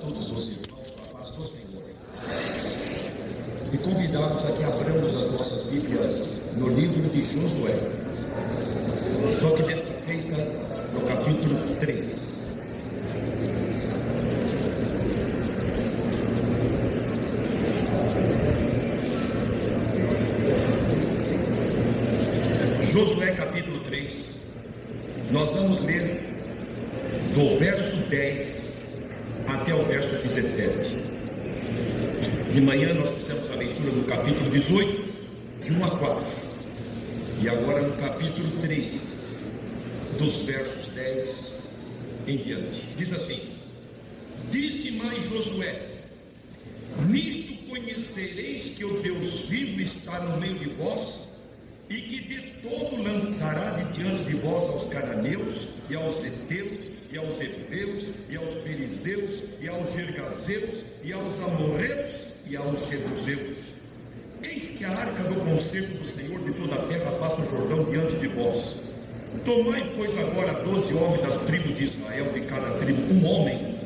todos os irmãos com a paz do Senhor. E convidá-los a que abramos as nossas Bíblias no livro de Josué, só que desta feita no capítulo 3. Josué capítulo 3, nós vamos ler do verso 10 até o verso 17. De manhã nós fizemos a leitura no capítulo 18, de 1 a 4. E agora no capítulo 3, dos versos 10 em diante. Diz assim: Disse mais Josué: Nisto conhecereis que o Deus vivo está no meio de vós, e que de todo lançará de diante de vós aos cananeus, e aos heteus, e aos heveus, e aos perizeus, e aos gergazeus, e aos amorreus, e aos jebuseus. Eis que a arca do concerto do Senhor de toda a terra passa o Jordão diante de vós. Tomai, pois, agora 12 homens das tribos de Israel, de cada tribo um homem,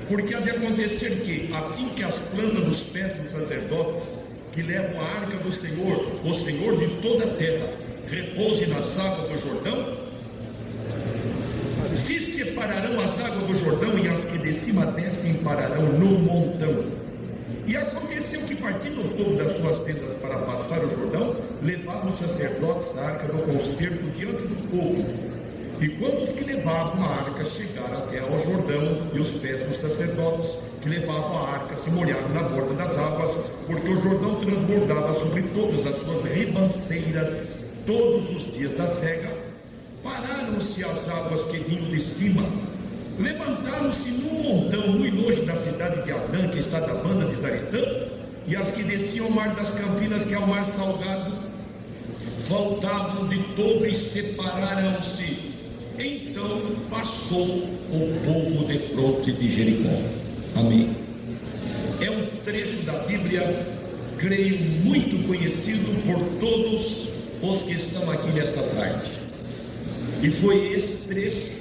porque há de acontecer que, assim que as plantas dos pés dos sacerdotes que levam a arca do Senhor, o Senhor de toda a terra, repouse nas águas do Jordão, se separarão as águas do Jordão, e as que de cima descem pararão no montão. E aconteceu que, partindo o povo das suas tendas para passar o Jordão, levavam os sacerdotes a arca do concerto diante do povo. E quando os que levavam a arca chegaram até ao Jordão, e os pés dos sacerdotes que levavam a arca se molharam na borda das águas, porque o Jordão transbordava sobre todas as suas ribanceiras todos os dias da cega, pararam-se as águas que vinham de cima, levantaram-se num montão muito longe da cidade de Adã, que está da banda de Zaretã, e as que desciam ao mar das Campinas, que é o mar salgado, voltavam de todo e separaram-se. Então passou o povo defronte de Jericó. Amém. É um trecho da Bíblia, creio, muito conhecido por todos os que estão aqui nesta tarde. E foi esse trecho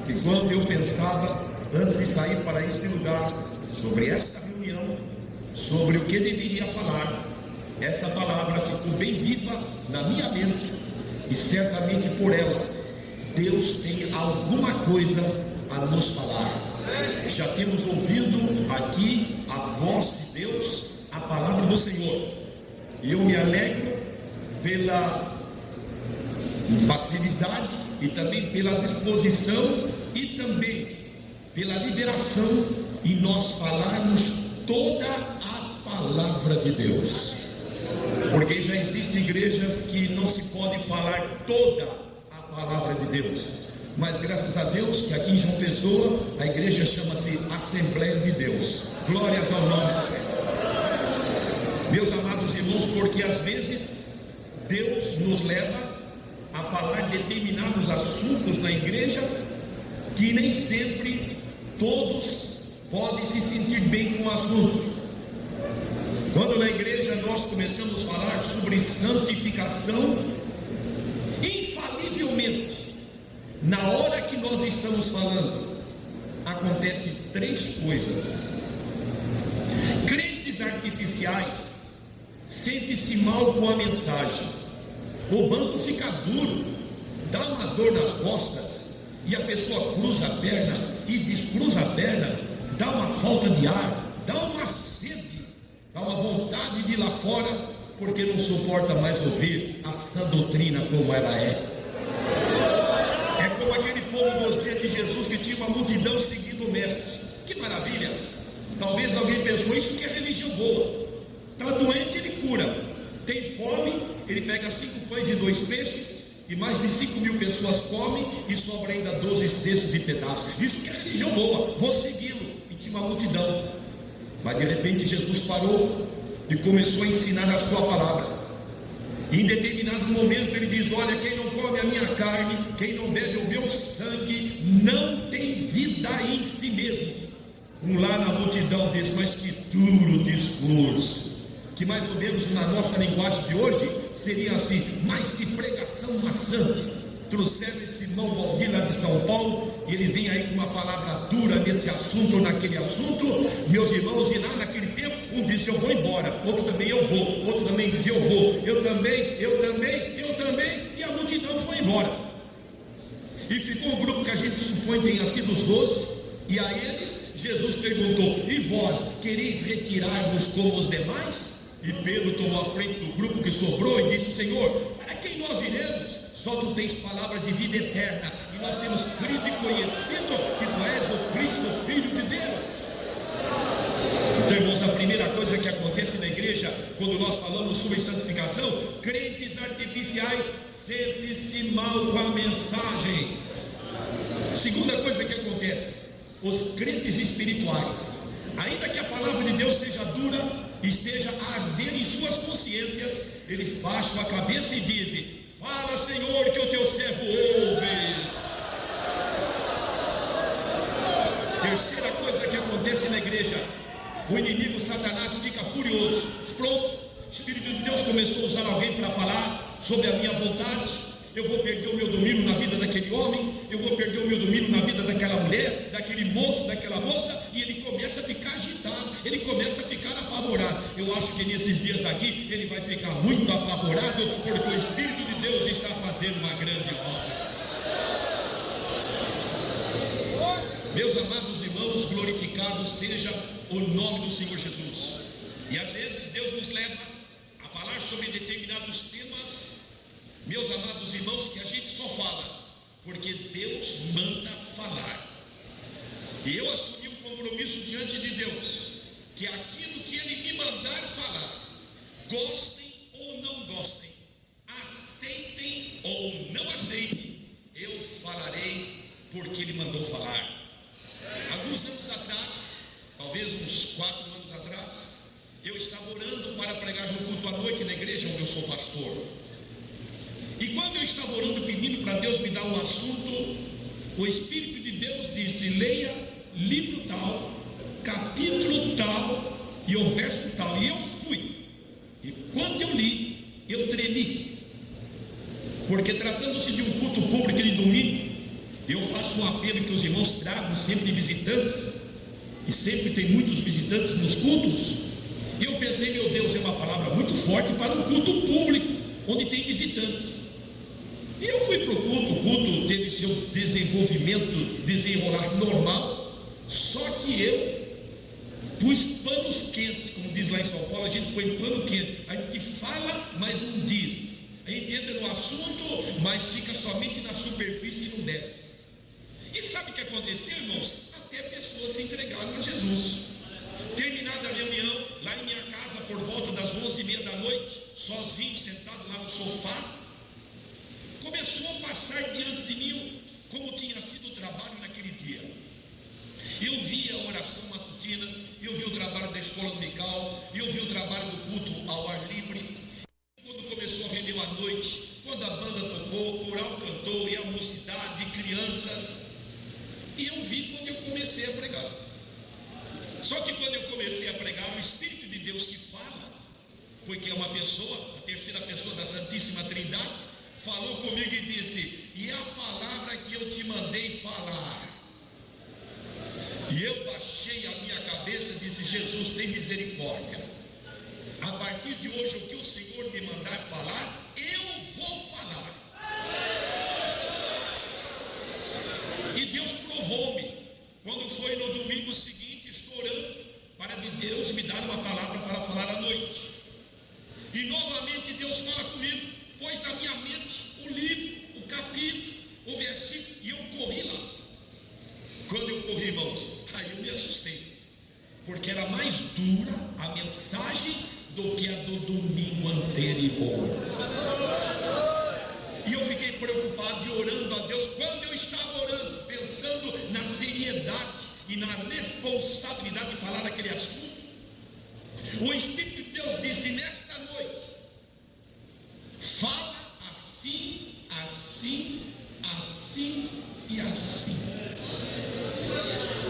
que, quando eu pensava, antes de sair para este lugar, sobre esta reunião, sobre o que deveria falar, esta palavra ficou bem viva na minha mente, e certamente por ela Deus tem alguma coisa a nos falar. Já temos ouvido aqui a voz de Deus, a palavra do Senhor, e eu me alegro pela facilidade e também pela disposição e também pela liberação em nós falarmos toda a palavra de Deus, porque já existem igrejas que não se pode falar toda a palavra de Deus, mas graças a Deus que aqui em João Pessoa a igreja chama-se Assembleia de Deus. Glórias ao nome do Senhor. Meus amados irmãos, porque às vezes Deus nos leva a falar determinados assuntos na igreja que nem sempre todos podem se sentir bem com o assunto. Quando na igreja nós começamos a falar sobre santificação, infalivelmente, na hora que nós estamos falando, acontecem três coisas. Crentes artificiais sentem-se mal com a mensagem. O banco fica duro, dá uma dor nas costas, e a pessoa cruza a perna e descruza a perna, dá uma falta de ar, dá uma sede, dá uma vontade de ir lá fora, porque não suporta mais ouvir a sã doutrina como ela é. É como aquele povo dos dias de Jesus que tinha uma multidão seguindo o mestre. Que maravilha! Talvez alguém pensou, isso que é religião boa. Está doente, ele cura. Tem fome, ele pega 5 pães e 2 peixes, e mais de 5.000 pessoas comem, e sobra ainda 12 cestos de pedaços. Isso que é religião boa, vou segui-lo. E tinha uma multidão. Mas de repente Jesus parou e começou a ensinar a sua palavra. E em determinado momento ele diz: olha, quem não come a minha carne, quem não bebe o meu sangue, não tem vida em si mesmo. Lá na multidão diz: mas que duro discurso. Que mais ou menos na nossa linguagem de hoje seria assim: mas que pregação maçante. trouxeram esse irmão Valdir lá de São Paulo, e eles vêm aí com uma palavra dura nesse assunto ou naquele assunto, meus irmãos, e lá naquele tempo, um disse eu vou embora, outro também eu vou, outro também dizia eu vou, eu também, e a multidão foi embora. E ficou um grupo que a gente supõe tenha sido os 12, e a eles Jesus perguntou: e vós quereis retirar-vos como os demais? E Pedro tomou a frente do grupo que sobrou e disse: Senhor, para quem nós iremos? Só tu tens palavras de vida eterna, e nós temos crido e conhecido que tu és o Cristo, Filho de Deus. Então, irmãos, a primeira coisa que acontece na igreja, quando nós falamos sobre santificação, crentes artificiais sentem-se mal com a mensagem. Segunda coisa que acontece, os crentes espirituais, ainda que a palavra de Deus seja dura, esteja a arder em suas consciências, eles baixam a cabeça e dizem: fala, Senhor, que o teu servo ouve. Terceira coisa que acontece na igreja, o inimigo Satanás fica furioso. Pronto, o Espírito de Deus começou a usar alguém para falar sobre a minha vontade, eu vou perder o meu domínio na vida daquele homem, eu vou perder o meu domínio na vida daquela mulher, daquele moço, daquela moça, e ele começa a ficar agitado, ele começa a ficar apavorado. Eu acho que nesses dias aqui, ele vai ficar muito apavorado, porque o Espírito de Deus está fazendo uma grande obra. Meus amados irmãos, glorificado seja o nome do Senhor Jesus. E às vezes Deus nos leva a falar sobre determinados temas, meus amados irmãos, que a gente só fala porque Deus manda falar. E eu assumi um compromisso diante de Deus, que aquilo que Ele me mandar falar, gostem ou não gostem, aceitem ou não aceitem, eu falarei porque Ele mandou falar. Alguns anos atrás, talvez uns 4 anos atrás, eu estava orando para pregar no culto à noite na igreja onde eu sou pastor. E quando eu estava orando pedindo para Deus me dar um assunto, o Espírito de Deus disse: leia livro tal, capítulo tal e o verso tal. E eu fui. E quando eu li, eu tremi. Porque tratando-se de um culto público de domingo, eu faço um apelo que os irmãos tragam sempre visitantes, e sempre tem muitos visitantes nos cultos. E eu pensei: meu Deus, é uma palavra muito forte para um culto público, onde tem visitantes. E eu fui para o culto teve seu desenrolar normal, só que eu pus panos quentes, como diz lá em São Paulo, a gente põe pano quente, a gente fala, mas não diz, a gente entra no assunto, mas fica somente na superfície e não desce. E sabe o que aconteceu, irmãos? Até pessoas se entregaram a Jesus. Terminada a reunião, lá em minha casa, por volta das 11h30 da noite, sozinho, sentado lá no sofá, começou a passar diante de mim como tinha sido o trabalho naquele dia. Eu vi a oração matutina, eu vi o trabalho da escola dominical, eu vi o trabalho do culto ao ar livre. Quando começou a reunião à noite, quando a banda tocou, o coral cantou, e a mocidade, crianças, e eu vi quando eu comecei a pregar. Só que quando eu comecei a pregar, o Espírito de Deus que fala, porque é uma pessoa, a terceira pessoa da Santíssima Trindade, falou comigo e disse: e a palavra que eu te mandei falar? E eu baixei a minha cabeça e disse: Jesus, tem misericórdia. A partir de hoje, o que o Senhor me mandar falar, eu vou falar. E Deus provou-me. Quando foi no domingo seguinte, estou orando para de Deus me dar uma palavra para falar à noite. E novamente Deus fala comigo, pôs na minha mente o livro, o capítulo, o versículo, e eu corri lá. Quando eu corri, irmãos, aí eu me assustei, porque era mais dura a mensagem do que a do domingo anterior. E eu fiquei preocupado e orando a Deus. Quando eu estava orando, pensando na seriedade e na responsabilidade de falar aquele assunto, o Espírito de Deus disse: nesta noite, fala assim, assim, assim e assim.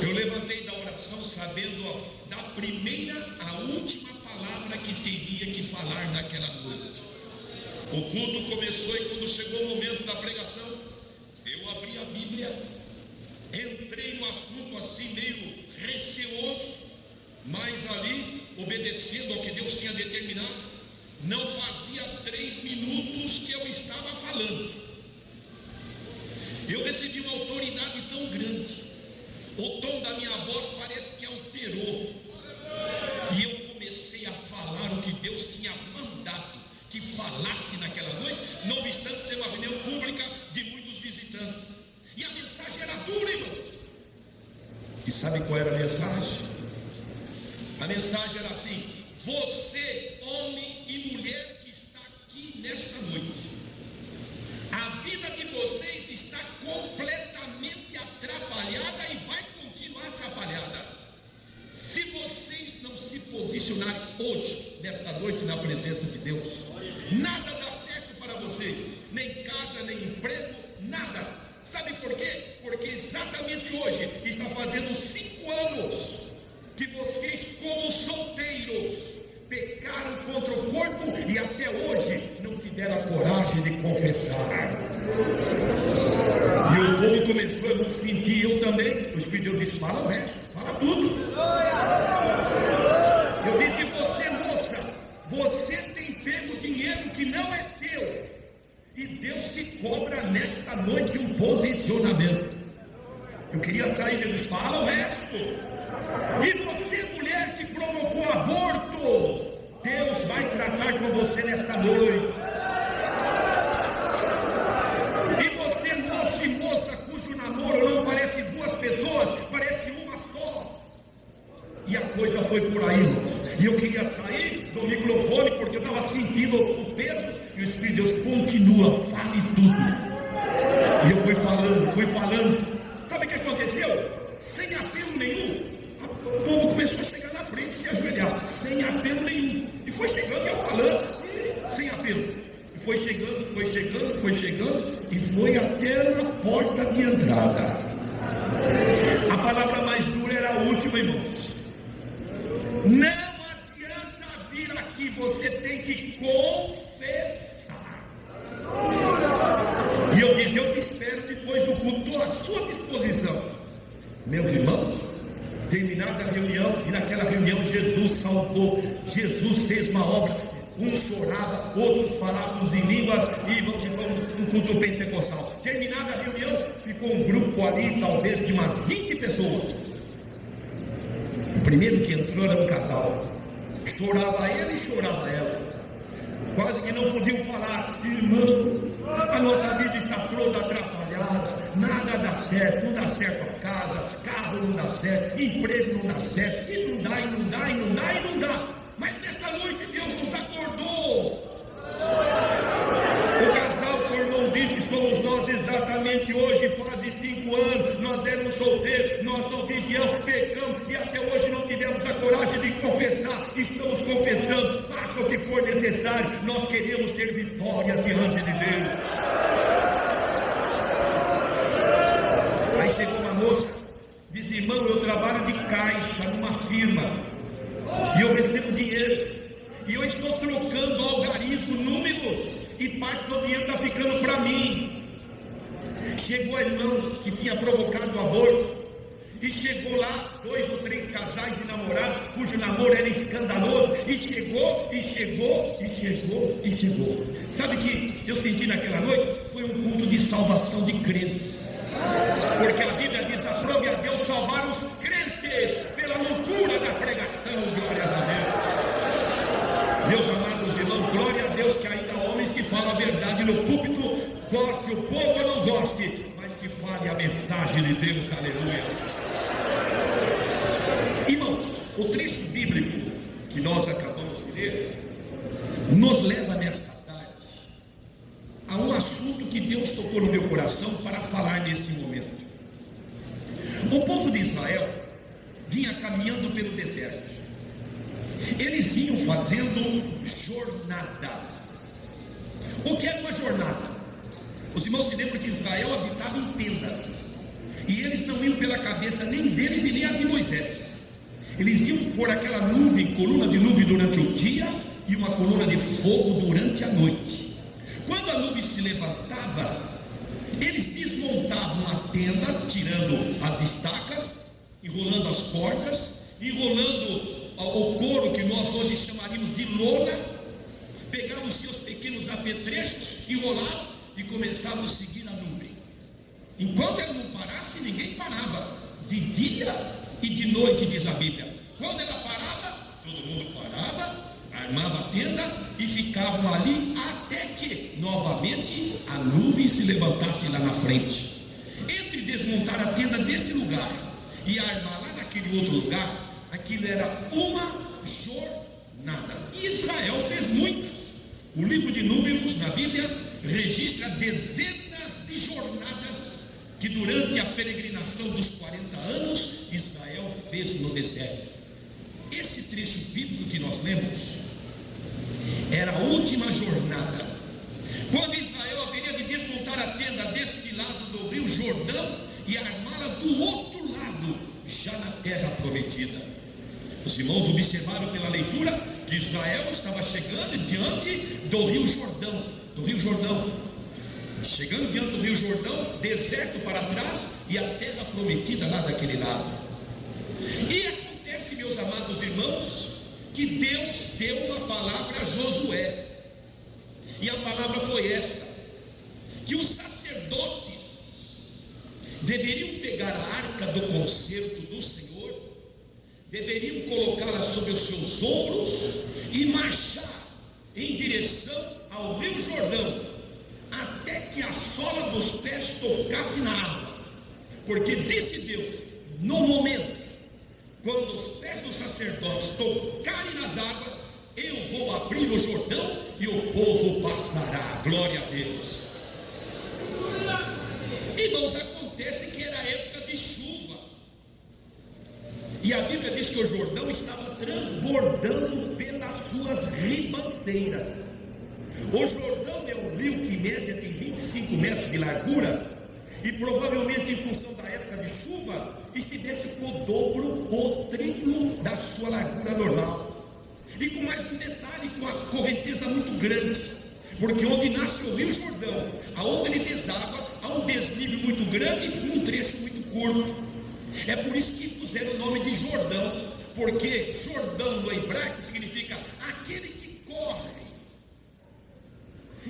Eu levantei da oração sabendo da primeira à última palavra que teria que falar naquela noite. O culto começou e quando chegou o momento da pregação, abri a Bíblia, entrei no assunto assim meio receoso, mas ali, obedecendo ao que Deus tinha determinado, não fazia 3 minutos que eu estava falando. Eu recebi uma autoridade tão grande, o tom da minha voz parece que alterou, e eu comecei a falar o que Deus tinha mandado que falasse naquela noite, não obstante ser uma reunião pública de muitos visitantes, e a mensagem era dura, irmãos. E sabe qual era a mensagem? A mensagem era assim: você, homem e mulher que está aqui nesta noite, a vida de vocês está completamente atrapalhada e vai continuar atrapalhada. Se vocês não se posicionarem hoje, nesta noite, na presença de Deus, nada dá certo para vocês, nem casa, nem emprego, nada. Sabe por quê? Porque exatamente hoje está fazendo 5 anos que vocês, como solteiros, pecaram contra o corpo e até hoje não tiveram a coragem de confessar. E o povo começou a não sentir, eu também. O Espírito de Deus disse: fala o resto, fala tudo. Eu disse: você, moça, você tem pego dinheiro que não é teu, e Deus te cobra nesta noite um posicionamento. Eu queria sair, Deus disse: fala o resto. E você, mulher que provocou aborto, Deus vai tratar com você nesta noite. E você, moço e moça, cujo namoro não parece 2 pessoas, parece uma só. E a coisa foi por aí, moço. E eu queria sair do microfone porque eu estava sentindo o peso. E o Espírito de Deus continua: fale tudo. E eu fui falando. Sabe o que aconteceu? Sem apelo nenhum, o povo começou a chegar na frente e se ajoelhar, sem apelo nenhum. E foi chegando e eu falando, sem apelo. E foi chegando, e foi até a porta de entrada. A palavra mais dura era a última, irmãos. Não adianta vir aqui, você tem que confessar. E eu disse: eu te espero depois do culto, estou à sua disposição. Meus irmãos, terminada a reunião, e naquela reunião Jesus salvou, Jesus fez uma obra. Um chorava, outros falavam em línguas, e irmãos, vamos no culto pentecostal. Terminada a reunião, ficou um grupo ali, talvez de umas 20 pessoas. O primeiro que entrou era um casal. Chorava ele e chorava ela. Quase que não podiam falar: irmão, a nossa vida está toda atrapalhada, nada dá certo, não dá certo a casa, carro não dá certo, emprego não dá certo, e não dá. Mas nesta noite Deus nos acordou. O casal acordou, disse: somos nós exatamente hoje, faz 5 anos, nós éramos solteiros, nós não vigiamos, pecamos, e até hoje não tivemos a coragem de confessar. Estamos confessando, faça o que for necessário, nós queremos ter vitória diante de Deus. Aí chegou uma moça, diz: irmão, eu trabalho de caixa numa firma, e eu recebo dinheiro, e eu estou trocando algarismo, números, e parte do dinheiro está ficando para mim. Chegou a irmã que tinha provocado o aborto, e chegou lá 2 ou 3 casais de namorados, cujo namoro era escandaloso, e chegou. Sabe o que eu senti naquela noite? Foi um culto de salvação de crentes, porque a Bíblia diz: aprove a Deus salvar os crentes pela loucura da pregação. Glórias a Deus. Meus amados irmãos, glória a Deus que ainda há homens que falam a verdade no púlpito, goste o povo ou não goste, mas que fale a mensagem de Deus. Aleluia. Irmãos, o trecho bíblico que nós acabamos de ler nos leva nesta tarde a um assunto que Deus tocou no meu coração para falar neste momento. O povo de Israel vinha caminhando pelo deserto. Eles iam fazendo jornadas. O que era uma jornada? Os irmãos se lembram que Israel habitava em tendas, e eles não iam pela cabeça nem deles e nem a de Moisés. Eles iam por aquela nuvem, coluna de nuvem durante o dia e uma coluna de fogo durante a noite. Quando a nuvem se levantava, Eles desmontavam a tenda, tirando as estacas, enrolando as cordas, enrolando o couro que nós hoje chamaríamos de lona, pegavam os seus pequenos apetrechos, enrolavam e começavam a seguir a nuvem. Enquanto ela não parasse, ninguém parava, de dia e de noite, diz a Bíblia. Quando ela parava, todo mundo parava, armava a tenda e ficavam ali até que novamente a nuvem se levantasse lá na frente. Entre desmontar a tenda desse lugar e armar lá naquele outro lugar, aquilo era uma jornada. E Israel fez muitas. O livro de Números na Bíblia registra dezenas de jornadas que durante a peregrinação dos 40 anos Israel fez no deserto. Esse trecho bíblico que nós lemos era a última jornada, quando Israel haveria de desmontar a tenda deste lado do rio Jordão e armá-la do outro lado, já na terra prometida. Os irmãos observaram pela leitura que Israel estava chegando diante do rio Jordão, chegando diante do rio Jordão, deserto para trás e a terra prometida lá daquele lado. E acontece, meus amados irmãos, que Deus deu uma palavra a Josué, e a palavra foi esta: que os sacerdotes deveriam pegar a arca do concerto do Senhor, deveriam colocá-la sobre os seus ombros e marchar em direção ao rio Jordão, até que a sola dos pés tocasse na água, porque disse Deus, no momento quando os pés dos sacerdotes tocarem nas águas, eu vou abrir o Jordão e o povo passará. Glória a Deus. Irmãos, acontece que era época de chuva, e a Bíblia diz que o Jordão estava transbordando pelas suas ribanceiras. O Jordão é um rio que em média tem 25 metros de largura, e provavelmente em função da época de chuva estivesse com o dobro ou triplo da sua largura normal, e com mais um detalhe, com a correnteza muito grande, porque onde nasce o rio Jordão, aonde ele deságua, há um desnível muito grande e um trecho muito curto. É por isso que puseram o nome de Jordão, porque Jordão no hebraico significa aquele que corre.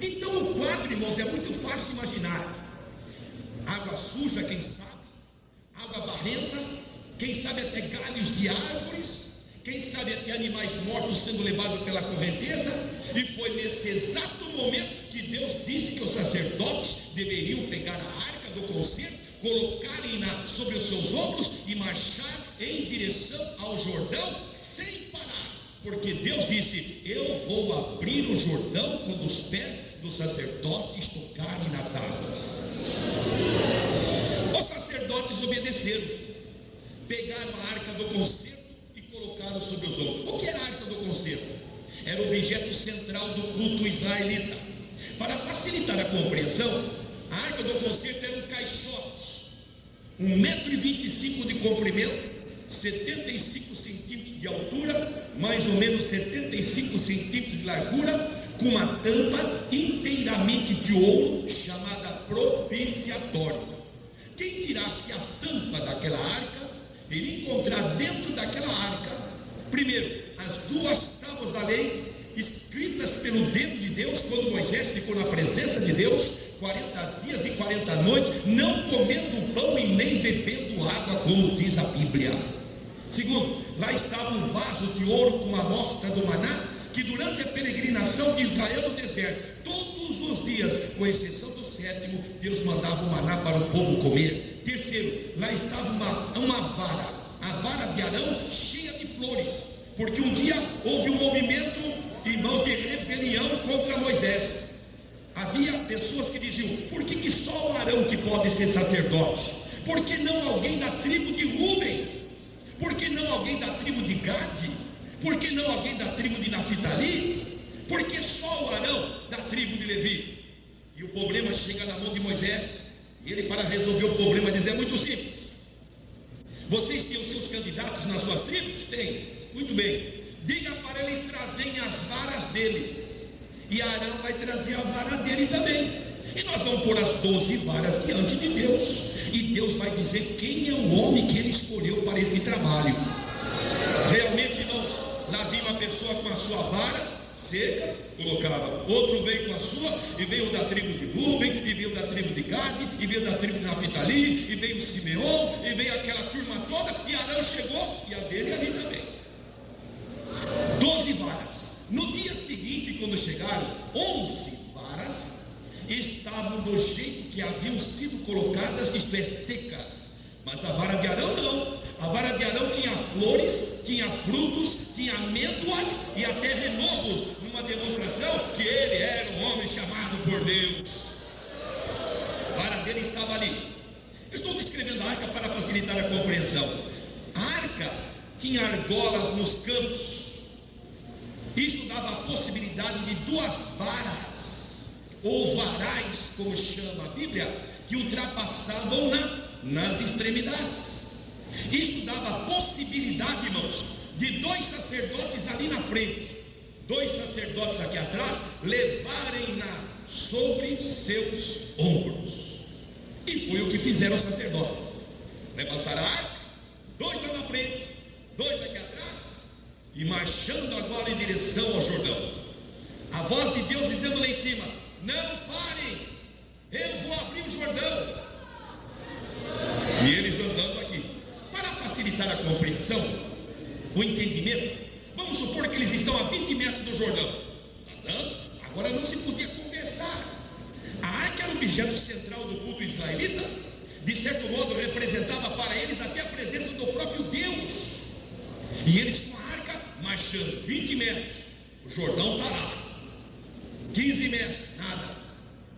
Então o quadro, irmãos, é muito fácil imaginar: água suja, quem sabe, água barrenta, quem sabe até galhos de árvores, quem sabe até animais mortos sendo levados pela correnteza. E foi nesse exato momento que Deus disse que os sacerdotes deveriam pegar a arca do concerto, colocarem-na sobre os seus ombros e marchar em direção ao Jordão sem parar, porque Deus disse: eu vou abrir o Jordão quando os pés dos sacerdotes tocarem nas águas. Os sacerdotes obedeceram, pegaram a arca do concerto e colocaram sobre os ombros. O que era a arca do concerto? Era o objeto central do culto israelita. Para facilitar a compreensão, a arca do concerto era um caixote, 1,25 m de comprimento, 75 centímetros de altura, mais ou menos 75 centímetros de largura, com uma tampa inteiramente de ouro, chamada propiciatório. Quem tirasse a tampa daquela arca, iria encontrar dentro daquela arca, primeiro, as 2 tábuas da lei, escritas pelo dedo de Deus, quando Moisés ficou na presença de Deus 40 dias e 40 noites, não comendo pão e nem bebendo água, como diz a Bíblia. Segundo, lá estava um vaso de ouro com a amostra do maná, que durante a peregrinação de Israel no deserto, todos os dias, com exceção do 7º, Deus mandava o maná para o povo comer. Terceiro, lá estava uma vara, a vara de Arão, cheia de flores, porque um dia houve um movimento, irmãos, de rebelião contra Moisés. Havia pessoas que diziam: por que só o Arão que pode ser sacerdote? Por que não alguém da tribo de Rúben? Por que não alguém da tribo de Gade? Por que não alguém da tribo de Naftali? Por que só o Arão da tribo de Levi? E o problema chega na mão de Moisés, e ele, para resolver o problema, diz: é muito simples. Vocês têm os seus candidatos nas suas tribos? Tem. Muito bem. Diga para eles trazerem as varas deles, e Arão vai trazer a vara dele também. E nós vamos pôr as 12 varas diante de Deus. E Deus vai dizer quem é o homem que Ele escolheu para esse trabalho. Realmente, irmãos, lá vinha uma pessoa com a sua vara seca, colocava. Outro veio com a sua, e veio da tribo de Rúben, e veio da tribo de Gade, e veio da tribo de Naftali, e veio Simeão, e veio aquela turma toda, e Arão chegou, e a dele ali também. 12 varas. No dia seguinte, quando chegaram, 11 varas estavam do jeito que haviam sido colocadas, isto é, secas. Mas a vara de Arão não. A vara de Arão tinha flores, tinha frutos, tinha amêndoas e até renovos, numa demonstração que ele era um homem chamado por Deus. A vara dele estava ali. Eu estou descrevendo a arca para facilitar a compreensão. A arca tinha argolas nos cantos. Isto dava a possibilidade de 2 varas, ou varais, como chama a Bíblia, que ultrapassavam nas extremidades. Isto dava a possibilidade, irmãos, de 2 sacerdotes ali na frente, 2 sacerdotes aqui atrás, levarem-na sobre seus ombros. E foi o que fizeram os sacerdotes. Levantaram a arca, 2 lá na frente, 2 daqui atrás, e marchando agora em direção ao Jordão. A voz de Deus dizendo lá em cima: não parem, eu vou abrir o Jordão. E eles andando aqui. Para facilitar a compreensão, o entendimento, vamos supor que eles estão a 20 metros do Jordão. Agora não se podia conversar. A arca era o objeto central do culto israelita. De certo modo representava para eles até a presença do próprio Deus. E eles com a arca marchando 20 metros, o Jordão está lá. 15 metros, nada.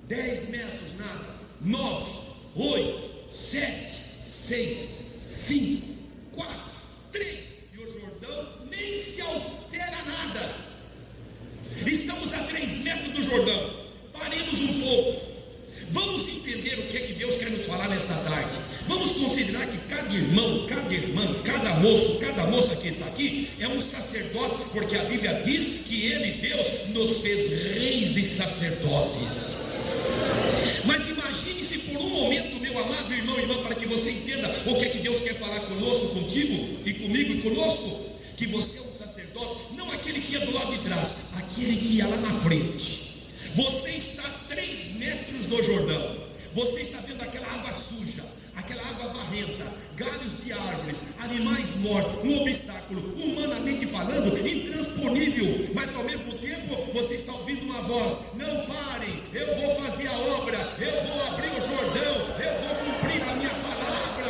10 metros, nada. 9, 8, 7, 6, 5, 4, 3, e o Jordão nem se altera nada. Estamos a 3 metros do Jordão. Paremos um pouco. Vamos entender o que é que Deus quer nos falar nesta tarde. Vamos considerar que cada irmão, cada irmã, cada moço, cada moça que está aqui é um sacerdote, porque a Bíblia diz que Ele, Deus, nos fez reis e sacerdotes. Mas imagine se por um momento, meu amado irmão e irmã, para que você entenda o que é que Deus quer falar conosco, contigo e comigo e conosco, que você é um sacerdote, não aquele que ia do lado de trás, aquele que ia lá na frente. Você está a 3 metros do Jordão, você está vendo aquela água suja, aquela água barrenta, galhos de árvores, animais mortos, um obstáculo, humanamente falando, intransponível, mas ao mesmo tempo você está ouvindo uma voz: não parem, eu vou fazer a obra, eu vou abrir o Jordão, eu vou cumprir a minha palavra.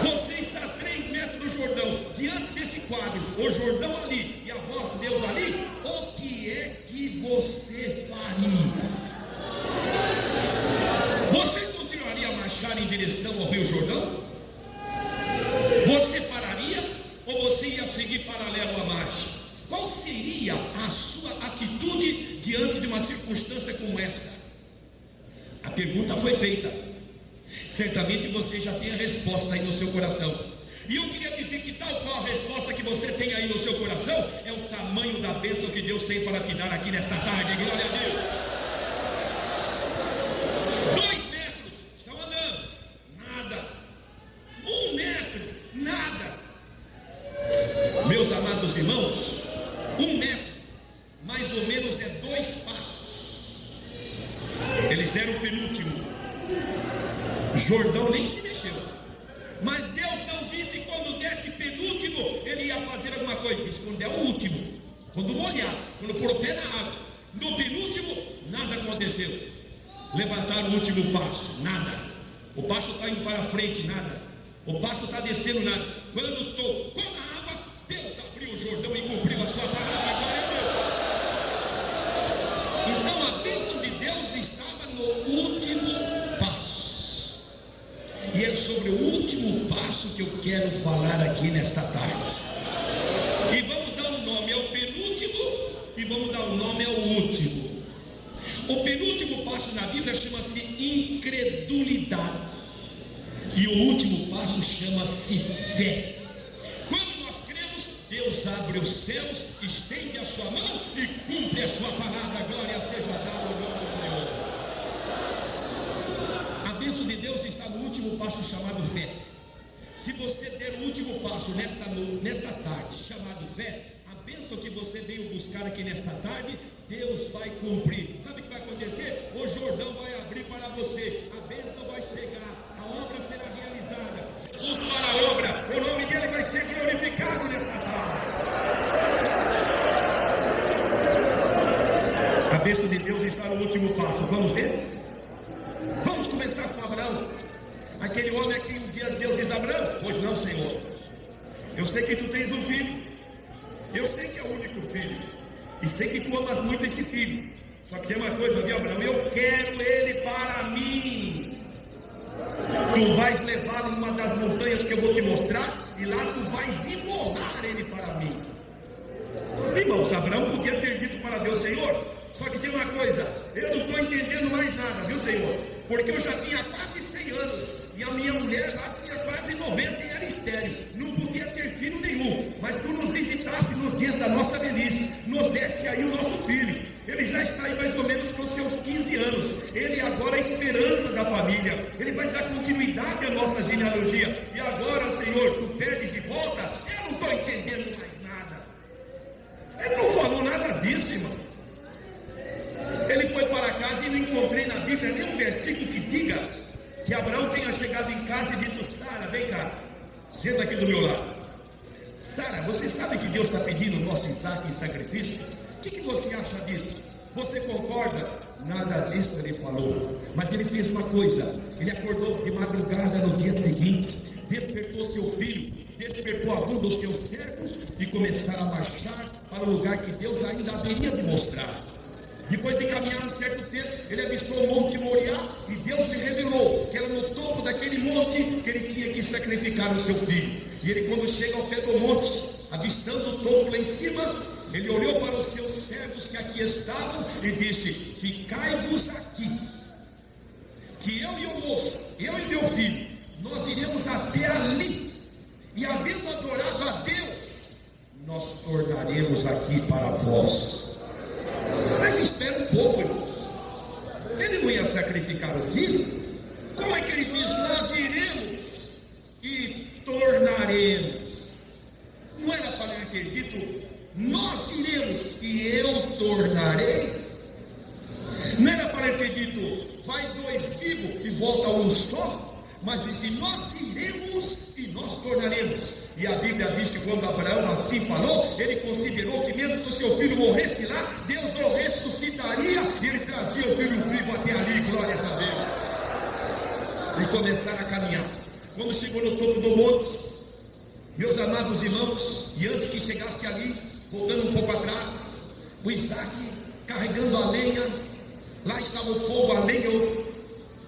Você está a 3 metros do Jordão, diante desse quadro, o Jordão ali e a voz de Deus ali. O que é que você faria? Você continuaria a marchar em direção ao Rio Jordão? Você pararia ou você ia seguir paralelo à marcha? Qual seria a sua atitude diante de uma circunstância como essa? A pergunta foi feita. Certamente você já tem a resposta aí no seu coração. E eu queria dizer que tal qual a resposta que você tem aí no seu coração é o tamanho da bênção que Deus tem para te dar aqui nesta tarde. Glória a Deus. 2 metros, estão andando, nada. 1 metro, nada. Meus amados irmãos, 1 metro, mais ou menos é 2 passos. Eles deram o penúltimo. Jordão nem se mexeu. Mas Deus não disse quando desse penúltimo ele ia fazer alguma coisa. Disse quando der o último, quando molhar, quando pôr o pé na água. No penúltimo, nada aconteceu. Levantaram o último passo, nada. O passo está indo para frente, nada. O passo está descendo, nada. Quando tocou na água, Deus abriu o Jordão e cumpriu a sua palavra. Glória a Deus. Então a bênção de Deus estava no último passo. E é sobre o último passo que eu quero falar aqui nesta tarde. E vamos dar um nome ao penúltimo e vamos dar um nome ao último. O penúltimo passo na Bíblia chama-se incredulidade. E o último passo chama-se fé. Quando nós cremos, Deus abre os céus, estende a sua mão e cumpre a sua palavra. Glória seja dada ao nome do Senhor. bênção de Deus está no último passo chamado fé. Se você der o último passo nesta tarde, chamado fé, a bênção que você veio buscar aqui nesta tarde, Deus vai cumprir. Sabe o que vai acontecer? O Jordão vai abrir para você, a bênção vai chegar, a obra será realizada. Jesus para a obra, o nome dele vai ser glorificado nesta tarde. A bênção de Deus está no último passo. Vamos ver? Vamos começar com Abraão. Aquele homem a quem um dia Deus diz: Abraão, pois não, Senhor. Eu sei que tu tens um filho. Eu sei que é o único filho. E sei que tu amas muito esse filho. Só que tem uma coisa, viu, Abraão? Eu quero ele para mim. Tu vais levá-lo numa das montanhas que eu vou te mostrar, e lá tu vais imolar ele para mim. Irmãos, Abraão podia ter dito para Deus: Senhor, só que tem uma coisa, eu não estou entendendo mais nada, viu, Senhor? Porque eu já tinha quase 100 anos, e a minha mulher lá tinha quase 90 e era estéril, não podia ter filho nenhum. Mas tu nos visitaste nos dias da nossa velhice, nos deste aí o nosso filho. Ele já está aí mais ou menos com seus 15 anos, ele agora é a esperança da família, ele vai dar continuidade à nossa genealogia. E agora, Senhor, tu pedes de volta? Eu não estou entendendo mais nada. Ele não falou nada disso, irmão. Ele foi para casa e não encontrei na Bíblia nenhum versículo que diga que Abraão tenha chegado em casa e dito: Sara, vem cá, senta aqui do meu lado. Sara, você sabe que Deus está pedindo o nosso Isaac em sacrifício? O que você acha disso? Você concorda? Nada disso ele falou. Mas ele fez uma coisa: ele acordou de madrugada no dia seguinte, despertou seu filho, despertou a um dos seus servos e começaram a marchar para o lugar que Deus ainda haveria de mostrar. Depois de caminhar um certo tempo, ele avistou o Monte Moriá, e Deus lhe revelou que era no topo daquele monte que ele tinha que sacrificar o seu filho. E ele, quando chega ao pé do monte, avistando o topo lá em cima, ele olhou para os seus servos que aqui estavam e disse: ficai-vos aqui, que eu e o moço, eu e meu filho, nós iremos até ali, e havendo adorado a Deus, nós tornaremos aqui para vós. Mas espera um pouco, irmãos. Ele não ia sacrificar o filho? Como é que ele diz: nós iremos e tornaremos? Não era para ele ter dito: nós iremos e eu tornarei? Não era para ele ter dito: vai dois vivos e volta um só? Mas disse: nós iremos e nós tornaremos. E a Bíblia diz que quando Abraão assim falou, ele considerou que mesmo que o seu filho morresse lá, Deus o ressuscitaria, e ele trazia o filho vivo até ali, glórias a Deus. E começaram a caminhar. Quando chegou no topo do monte, meus amados irmãos, e antes que chegasse ali, voltando um pouco atrás, o Isaac carregando a lenha, lá estava o fogo, a lenha,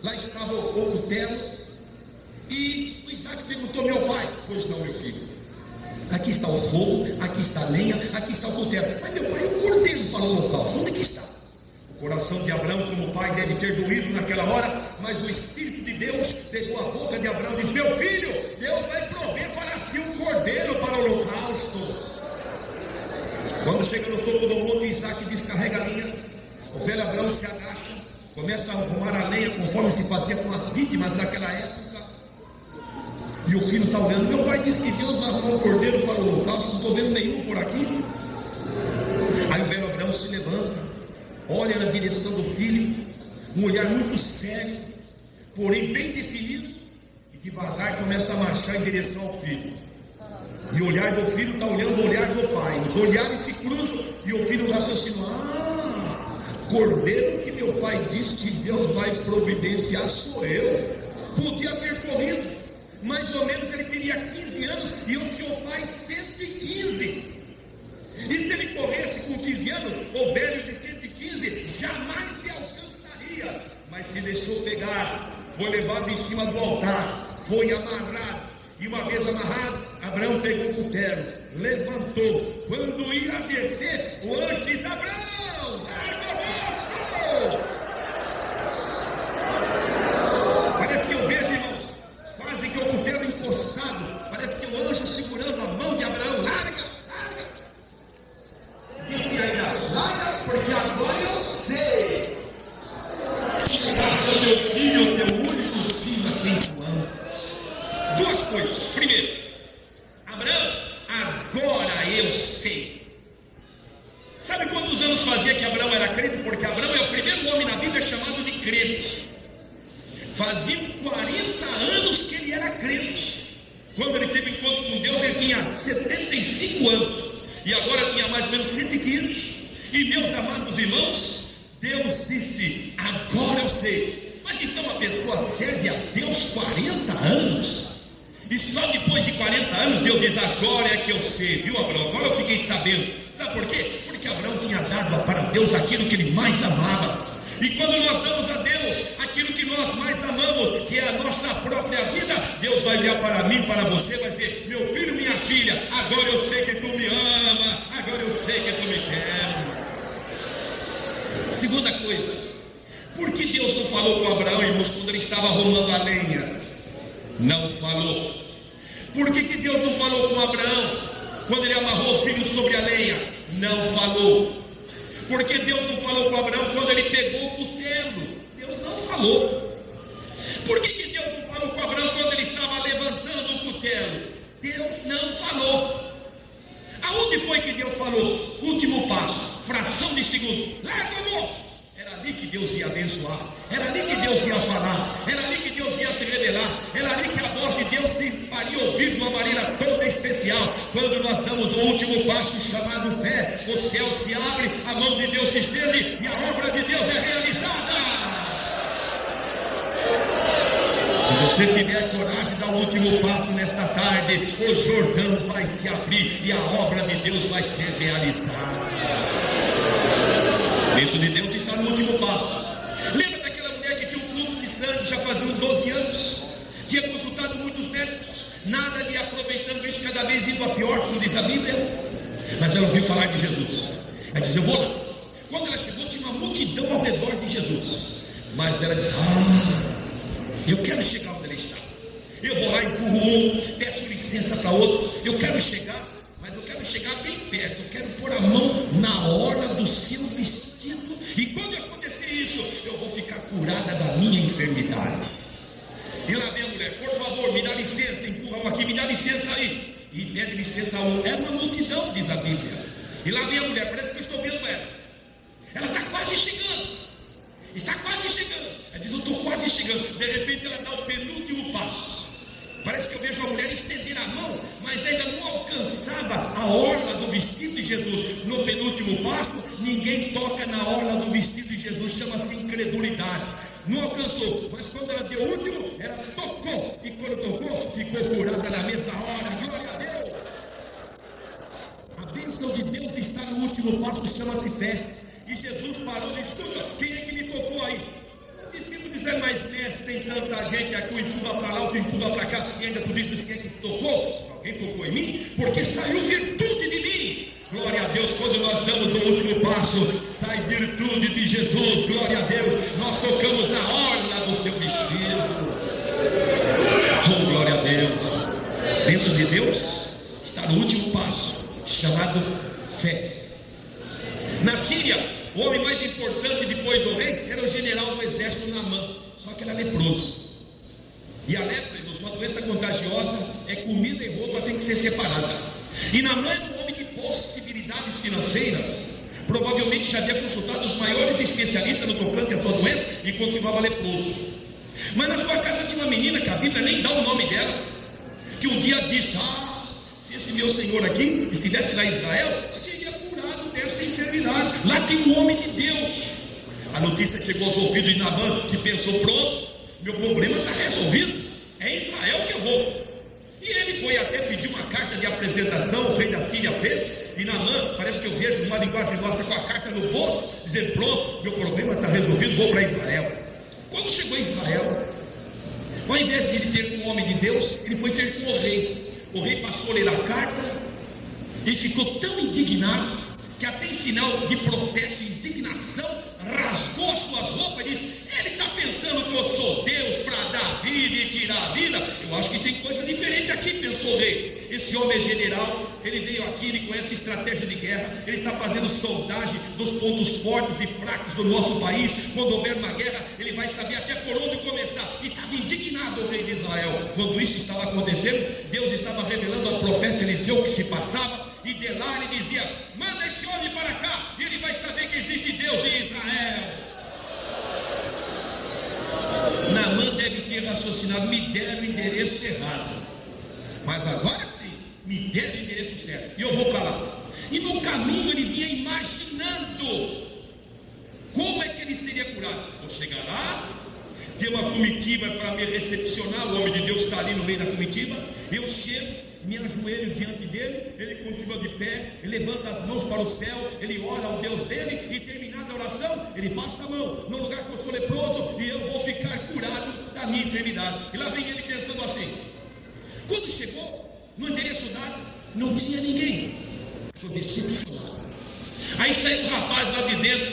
lá estava o cutelo. E o Isaac perguntou: meu pai? Pois não, meu filho, aqui está o fogo, aqui está a lenha, aqui está o cutelo. Mas meu pai, o cordeiro para o holocausto, onde é que está? O coração de Abraão, como pai, deve ter doído naquela hora, mas o Espírito de Deus pegou a boca de Abraão e disse: meu filho, Deus vai prover para si um cordeiro para o holocausto. Quando chega no topo do monte, Isaac descarrega a linha, o velho Abraão se agacha, começa a arrumar a lenha conforme se fazia com as vítimas daquela época. E o filho está olhando: meu pai disse que Deus vai arrumar um cordeiro para o holocausto, não estou vendo nenhum por aqui. Aí o velho Abraão se levanta, olha na direção do filho, um olhar muito sério, porém bem definido, e devagar começa a marchar em direção ao filho. E o olhar do filho está olhando o olhar do pai, os olhares se cruzam, e o filho raciocina: cordeiro que meu pai disse que Deus vai providenciar sou eu. Podia ter corrido, mais ou menos ele teria 15 anos e o seu pai 115. E se ele corresse com 15 anos, o velho de 115 jamais lhe alcançaria. Mas se deixou pegar, foi levado em cima do altar, foi amarrado. E uma vez amarrado, Abraão pegou o cutelo, levantou. Quando ia descer, o anjo disse: Abraão, larga o moço! Parece que eu vejo, irmãos, quase que o cutelo encostado. Parece que o anjo segurando a mão de Abraão: larga, larga. Disse ainda: larga, porque agora eu sei. Meu filho, teu único filho. eu sei. Sabe quantos anos fazia que Abraão era crente? Porque Abraão é o primeiro homem na Bíblia chamado de crente. Faziam 40 anos que ele era crente. Quando ele teve encontro com Deus, ele tinha 75 anos. E agora tinha mais ou menos 115. E meus amados irmãos, Deus disse, agora eu sei. Mas então a pessoa serve a Deus 40 anos? E só depois de 40 anos Deus diz, agora é que eu sei, viu Abraão? Agora eu fiquei sabendo. Sabe por quê? Porque Abraão tinha dado para Deus aquilo que ele mais amava. E quando nós damos a Deus aquilo que nós mais amamos, que é a nossa própria vida, Deus vai olhar para mim, para você, vai dizer, meu filho, minha filha, agora eu sei que tu me ama, agora eu sei que tu me quer. Segunda coisa, por que Deus não falou com Abraão, irmãos, quando ele estava arrumando a lenha? Não falou. Por que Deus não falou com Abraão quando ele amarrou o filho sobre a lenha? Não falou. Por que Deus não falou com Abraão quando ele pegou o cutelo? Deus não falou. Por que Deus não falou com Abraão quando ele estava levantando o cutelo? Deus não falou. Aonde foi que Deus falou? Último passo, fração de segundo. Larga a mão. Era ali que Deus ia abençoar. Era ali que Deus ia falar. Era ali que Deus ia se revelar. Era ali que a voz de Deus se faria ouvir de uma maneira toda especial. Quando nós damos o último passo chamado fé, o céu se abre, a mão de Deus se estende e a obra de Deus é realizada. Se você tiver coragem de dar o último passo nesta tarde, o Jordão vai se abrir e a obra de Deus vai ser realizada. Isso de Deus está no último passo. Lembra daquela mulher que tinha um fluxo de sangue já fazia uns 12 anos? Tinha consultado muitos médicos, nada lhe aproveitando isso, cada vez indo a pior, como diz a Bíblia. Mas ela ouviu falar de Jesus. Ela disse, eu vou lá. Quando ela chegou, tinha uma multidão ao redor de Jesus. Mas ela disse, eu quero chegar onde ele está. Eu vou lá, empurro um, peço licença para outro. Eu quero chegar, mas eu quero chegar bem perto. Eu quero pôr a mão na orla do seu vestido. E quando acontecer isso, eu vou ficar curada da minha enfermidade. E lá vem a mulher, por favor, me dá licença, empurra um aqui, me dá licença aí. E pede licença a um. É uma multidão, diz a Bíblia. E lá vem a mulher, parece que eu estou vendo ela. Ela está quase chegando. Está quase chegando. Ela diz, eu estou quase chegando. De repente ela dá o penúltimo passo. Parece que eu vejo a mulher estender a mão, mas ainda não alcançava a orla do vestido de Jesus. No penúltimo passo, ninguém toca na orla do vestido de Jesus, chama-se incredulidade. Não alcançou, mas quando ela deu o último, ela tocou. E quando tocou, ficou curada na mesma hora. Glória a Deus! A bênção de Deus está no último passo, que chama-se fé. E Jesus parou e disse, escuta, quem é que me tocou aí? Os discípulos disseram, mas mestre, tem tanta gente aqui, o empurra para lá, o empurra para cá, e ainda tu dizes quem é que tocou? Alguém tocou em mim? Porque saiu virtude de mim. Glória a Deus, quando nós damos o último passo, sai virtude de Jesus. Glória a Deus, nós tocamos na orla do seu vestido. Oh, glória a Deus. A bênção de Deus está no último passo, chamado fé. Na Síria, o homem mais importante depois do rei era o general do exército Naamã, só que era leproso. E a lepra, uma doença contagiosa, é comida e roupa, tem que ser separada. E Naamã era um homem de possibilidades financeiras, provavelmente já havia consultado os maiores especialistas no tocante à sua doença e continuava leproso. Mas na sua casa tinha uma menina, que a Bíblia nem dá o nome dela, que um dia disse, se esse meu senhor aqui estivesse lá em Israel, seria curado desta enfermidade. Lá tem um homem de Deus. A notícia chegou aos ouvidos de Naamã, que pensou, pronto, meu problema está resolvido, é Israel que eu vou. E ele foi até pedir uma carta de apresentação, o rei da Síria fez, e Naamã, parece que eu vejo uma linguagem nossa com a carta no bolso, dizendo, pronto, meu problema está resolvido, vou para Israel. Quando chegou em Israel, ao invés de ele ter com o homem de Deus, ele foi ter com o rei. O rei passou a ler a carta e ficou tão indignado que até em sinal de protesto e indignação, rasgou as suas roupas e disse, ele está pensando que eu sou Deus para dar vida e tirar a vida? Eu acho que tem coisa diferente aqui, pensou o rei. Esse homem é general, ele veio aqui, ele conhece estratégia de guerra, ele está fazendo sondagem dos pontos fortes e fracos do nosso país. Quando houver uma guerra, ele vai saber até por onde começar. E estava indignado o rei de Israel. Quando isso estava acontecendo, Deus estava revelando ao profeta Eliseu o que se passava, e Delar, ele dizia: manda esse homem para cá, e ele vai saber que existe Deus em Israel. Naamã deve ter raciocinado: me deram o endereço errado, mas agora sim, me deram o endereço certo, e eu vou para lá. E no caminho ele vinha imaginando como é que ele seria curado. Vou chegar lá, tem uma comitiva para me recepcionar, o homem de Deus está ali no meio da comitiva, eu chego, me ajoelho diante dele, ele continua de pé, ele levanta as mãos para o céu, ele ora ao Deus dele, e terminada a oração, ele passa a mão no lugar que eu sou leproso, e eu vou ficar curado da minha enfermidade. E lá vem ele pensando assim. Quando chegou no endereço dado, não tinha ninguém. Estou decepcionado. Aí saiu um rapaz lá de dentro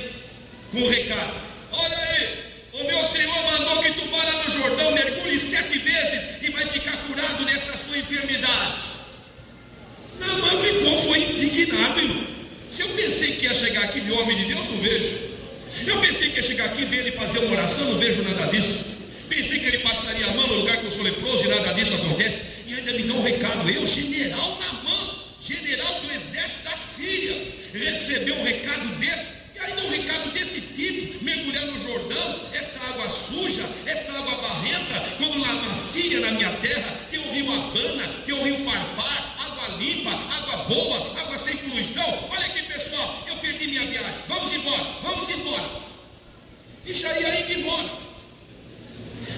com um recado: olha aí, o meu Senhor mandou que tu vá lá no Jordão, mergulhe 7 vezes e vai ficar curado dessa sua enfermidade. Naamã foi indignado, irmão. Se eu pensei que ia chegar aqui de homem de Deus, não vejo. Eu pensei que ia chegar aqui e ver ele fazer uma oração, não vejo nada disso. Pensei que ele passaria a mão no lugar que eu sou leproso e nada disso acontece. E ainda me dá um recado: eu, general Naamã, general do exército da Síria, recebeu um recado desse, e ainda um recado desse tipo: mergulhar no Jordão, essa água suja, essa água barrenta, como lá na Síria, na minha terra, tem o rio Abana, tem o rio Farpar, água limpa, água boa, água sem poluição. Olha aqui, pessoal, eu perdi minha viagem, vamos embora, vamos embora. E já ia indo embora.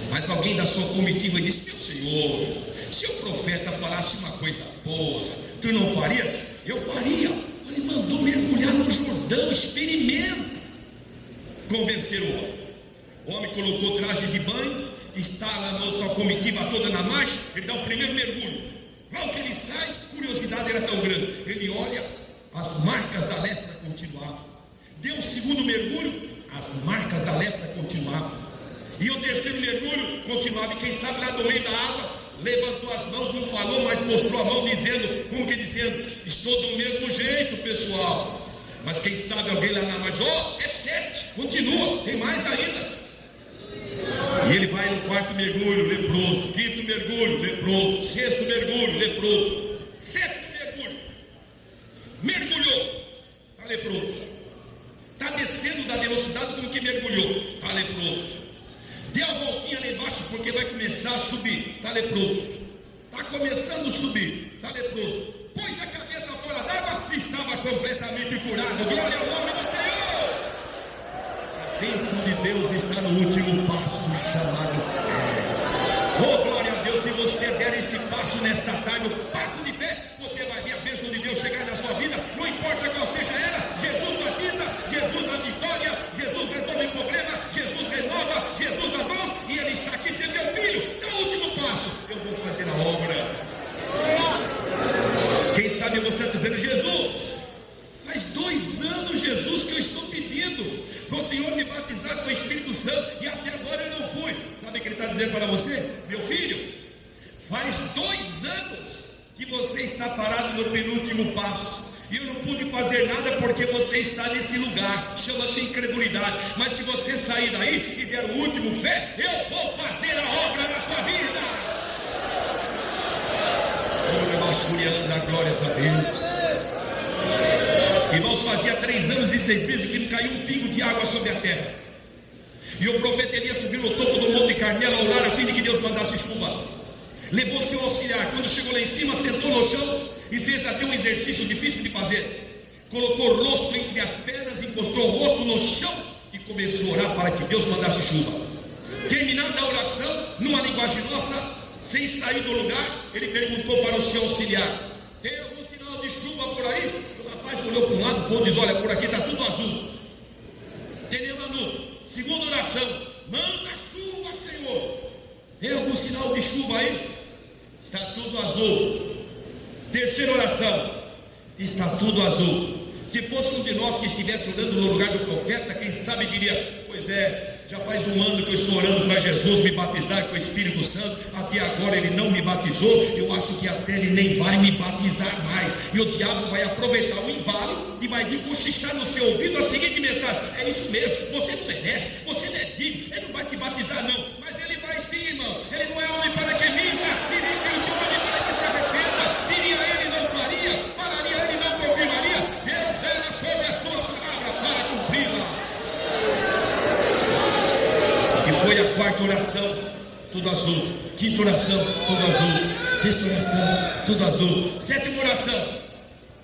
Mas alguém da sua comitiva disse: meu senhor, se o profeta falasse uma coisa boa, tu não farias? Eu faria. Ele mandou mergulhar no Jordão, experimenta. Convencer o homem. O homem colocou traje de banho, está lá na sua comitiva toda na marcha, ele dá o primeiro mergulho. Logo que ele sai, curiosidade era tão grande, ele olha, as marcas da lepra continuavam. Deu o segundo mergulho, as marcas da lepra continuavam. E o terceiro mergulho continuava, e quem sabe lá no meio da água, levantou as mãos, não falou, mas mostrou a mão dizendo, como que dizendo: estou do mesmo jeito, pessoal. Mas quem sabe alguém lá na margem: é 7, continua, tem mais ainda. E ele vai no quarto mergulho, leproso. Quinto mergulho, leproso. Sexto mergulho, leproso. Sétimo mergulho, mergulhou, está leproso. Está descendo da velocidade com que mergulhou, está leproso. Dê a voltinha lá embaixo, porque vai começar a subir, está leproso. Está começando a subir, está leproso. Pôs a cabeça fora d'água e estava completamente curado. Glória ao nome do Senhor. A bênção de Deus está no último passo, chamado fé. Oh, glória a Deus, se você der esse passo nesta tarde, o passo de fé, você vai ver a bênção de Deus chegar na sua vida, não importa qual seja ela. Jesus batiza, Jesus dá vitória, Jesus resolve o problema, Jesus renova, Jesus dá dons, e Ele está aqui, seu meu filho, dá o último passo, eu vou fazer a obra. Quem sabe você está dizendo: Jesus, faz 2 anos, Jesus, que eu estou pedindo para o Senhor me batizar com o Espírito Santo, e até agora eu não fui. Sabe o que Ele está dizendo para você? Meu filho, faz 2 anos que você está parado no penúltimo passo, e eu não pude fazer nada porque você está nesse lugar. Chama-se incredulidade. Mas se você sair daí e der o último fé, eu vou fazer a obra na sua vida. Glórias a Deus. Irmãos, fazia 3 anos e 6 meses que não caiu um pingo de água sobre a terra. E o profeta Elias subiu no topo do Monte Carmelo a orar a fim de que Deus mandasse chuva. Levou seu auxiliar. Quando chegou lá em cima, sentou no chão e fez até um exercício difícil de fazer. Colocou o rosto entre as pernas, encostou o rosto no chão e começou a orar para que Deus mandasse chuva. Terminando a oração, numa linguagem nossa, sem sair do lugar, ele perguntou para o seu auxiliar: tem algum sinal de chuva por aí? O rapaz olhou para um lado, o povo diz: olha, por aqui está tudo azul. Teneu segunda oração: manda chuva, Senhor. Tem algum sinal de chuva aí? Está tudo azul. Terceira oração: está tudo azul. Se fosse um de nós que estivesse orando no lugar do profeta, quem sabe diria: pois é, já faz 1 ano que eu estou orando para Jesus me batizar com o Espírito Santo, até agora ele não me batizou, eu acho que até ele nem vai me batizar mais. E o diabo vai aproveitar o embalo e vai vir cochichar no seu ouvido a seguinte mensagem: é isso mesmo, você não merece, você não é digno, ele não vai te batizar não. Mas ele vai sim, irmão. Ele não é homem para que minta, e nem filho de homem para que se arrependa. Diria ele, não faria, pararia ele, não tudo azul. Quinta oração, tudo azul. Sexta oração, tudo azul. Sétima oração,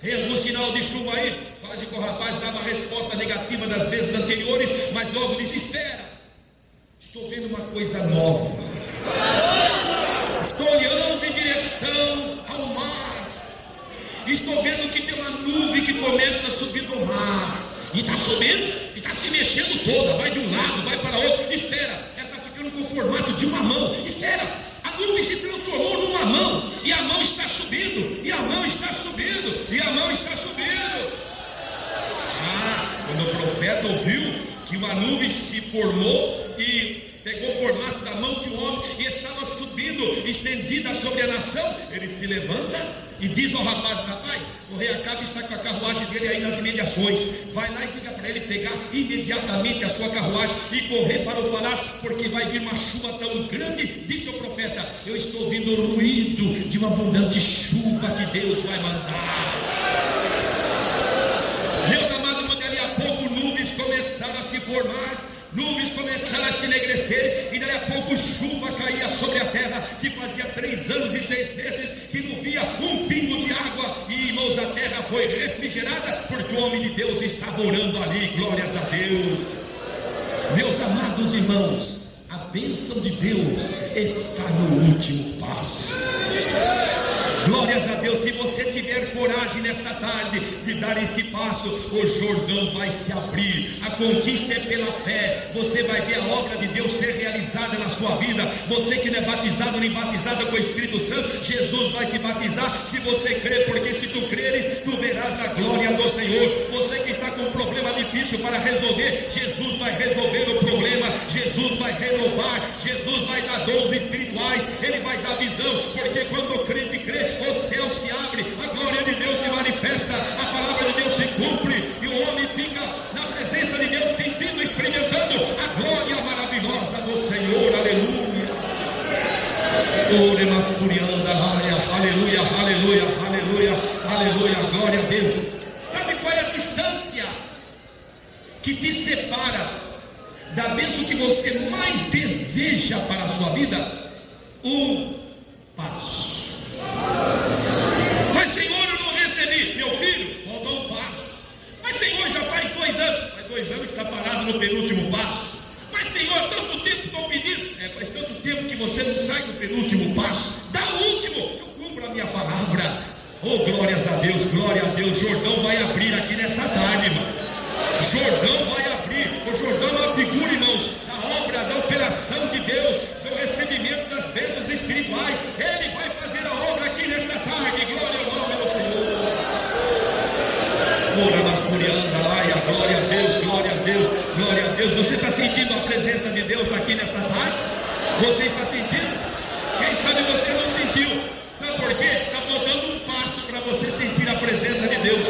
tem algum sinal de chuva aí? Quase que o rapaz dava a resposta negativa das vezes anteriores, mas logo disse: espera, estou vendo uma coisa nova. Estou olhando em direção ao mar. Estou vendo que tem uma nuvem que começa a subir do mar. E está subindo, e está se mexendo toda. Vai de um lado, vai para outro. Espera, ela está ficando com o formato de uma mão. Espera, a nuvem se transformou numa mão. E a mão está subindo, e a mão está subindo, e a mão está subindo. Quando o profeta ouviu que uma nuvem se formou e pegou o formato da mão de um homem e estava subindo, estendida sobre a nação, ele se levanta e diz ao rapaz: rapaz, o rei Acabe está com a carruagem dele aí nas imediações. Vai lá e diga para ele pegar imediatamente a sua carruagem e correr para o palácio, porque vai vir uma chuva tão grande. Disse o profeta: eu estou ouvindo o ruído de uma abundante chuva que Deus vai mandar. Meus amados, quando ali a pouco nuvens começaram a se formar, nuvens começaram a se enegrecer, e daí a pouco chuva caía sobre a terra, que fazia 3 anos e 6 meses que não via um pingo de água, e irmãos, a terra foi refrigerada, porque o homem de Deus estava orando ali. Glórias a Deus. Meus amados irmãos, a bênção de Deus está no último passo. Glórias a Deus. Se você tiver coragem nesta tarde de dar este passo, o Jordão vai se abrir. A conquista é pela fé. Você vai ver a obra de Deus ser realizada na sua vida. Você que não é batizado nem batizada com o Espírito Santo, Jesus vai te batizar se você crer, porque se tu creres, tu verás a glória do Senhor. Você que está com um problema difícil para resolver, Jesus vai resolver o problema. Jesus vai renovar, Jesus vai dar dons espirituais, Ele vai dar visão, porque quando o crente crê, o céu se abre, a glória de Deus se manifesta, a palavra de Deus se cumpre, e o homem fica na presença de Deus, sentindo, experimentando a glória maravilhosa do Senhor. Aleluia. Aleluia, aleluia, aleluia, aleluia, glória a Deus. Sabe qual é a distância que te separa da bênção que você mais deseja para a sua vida? Um passo. Mas Senhor, eu não recebi. Meu filho, falta um passo. Mas Senhor, já faz 2 anos. Faz 2 anos que está parado no penúltimo passo. Mas Senhor, tanto tempo que estou pedindo. Faz tanto tempo que você não sai do penúltimo passo. Dá o último. Eu cumpro a minha palavra. Oh, glórias a Deus, glória a Deus. Jordão vai abrir aqui nesta tarde, irmão. Jordão vai abrir. O Jordão é uma figura, irmãos, da obra, da operação de Deus, do recebimento das bênçãos espirituais. Ele vai fazer a obra aqui nesta tarde. Glória ao nome do Senhor. Ora, Masurianda, Laia, glória a Deus, glória a Deus, glória a Deus. Você está sentindo a presença de Deus aqui nesta tarde? Você está sentindo? Quem sabe você não sentiu? Sabe por quê? Está faltando um passo para você sentir a presença de Deus.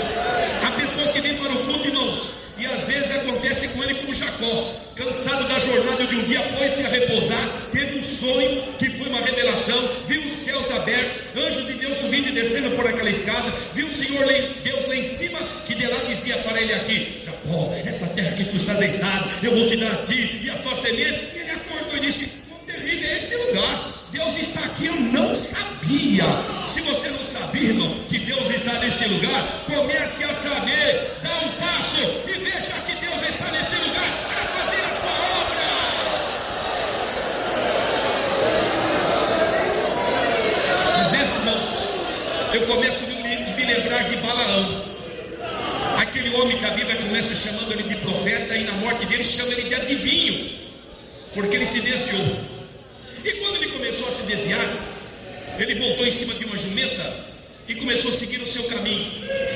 Há pessoas que vêm para o culto, irmãos, e às vezes acontece com ele como Jacó, cansado da jornada de um dia, pôs-se a repousar, teve um sonho que foi uma revelação, viu os céus abertos, anjos de Deus subindo e descendo por aquela escada, viu o Senhor Deus lá em cima, que de lá dizia para ele aqui: Jacó, esta terra que tu está deitado, eu vou te dar a ti e a tua semente. E ele acordou e disse: quão terrível é este lugar, Deus está aqui, eu não sabia. Se você não sabia, irmão, que Deus está neste lugar, comece a saber, dá um passo e veja que Deus está neste lugar para fazer a sua obra. Às vezes, irmãos, eu começo a me lembrar de Balaão, aquele homem que a Bíblia começa chamando ele de profeta, e na morte dele chama ele de adivinho, porque ele se desviou. E quando ele começou a se desviar, ele voltou em cima de uma jumenta e começou a seguir o seu caminho.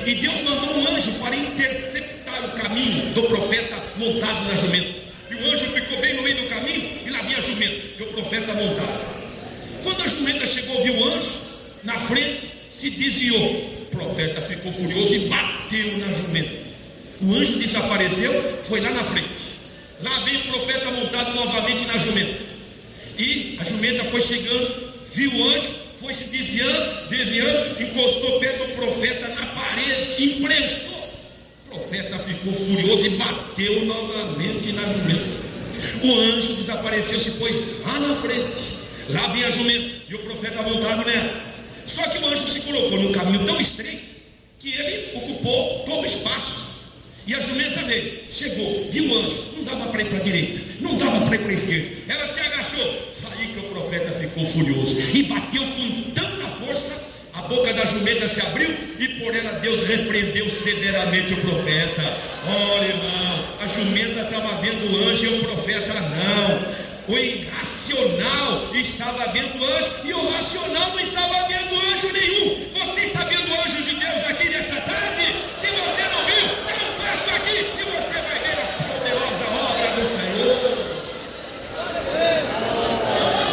E Deus mandou um anjo para interceptar o caminho do profeta montado na jumenta. E o anjo ficou bem no meio do caminho, e lá vinha a jumenta, e o profeta montado. Quando a jumenta chegou, viu o anjo na frente, se desviou. O profeta ficou furioso e bateu na jumenta. O anjo desapareceu, foi lá na frente. Lá veio o profeta montado novamente na jumenta. E a jumenta foi chegando, viu o anjo, foi se desviando, encostou perto do profeta na parede, imprensou. O profeta ficou furioso e bateu novamente na jumenta. O anjo desapareceu, se pôs lá na frente. Lá vem a jumenta e o profeta montado nela. Só que o anjo se colocou num caminho tão estreito que ele ocupou todo o espaço. E a jumenta dele chegou, viu o anjo, não dava para ir para a direita, não dava para ir para a esquerda. Ela se agachou. Aí que o profeta ficou furioso e bateu com tanta força, a boca da jumenta se abriu e por ela Deus repreendeu severamente o profeta. Olha, irmão, a jumenta estava vendo o anjo e o profeta não. O irracional estava vendo o anjo e o racional não estava vendo anjo nenhum. Você está vendo o anjo de Deus aqui nesta tarde? Se você não viu, dá um passo aqui e você vai ver a poderosa obra do Senhor.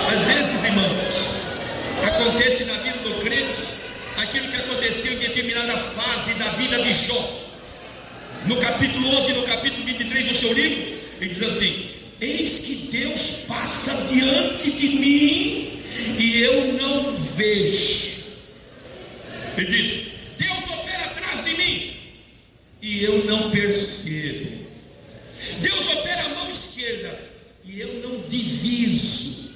Às vezes, irmãos, acontece na vida do crente aquilo que aconteceu em determinada fase da vida de Jó. No capítulo 11 e no capítulo 23 do seu livro, ele diz assim: eis que Deus passa diante de mim e eu não vejo. Ele diz: Deus opera atrás de mim e eu não percebo. Deus opera a mão esquerda e eu não diviso.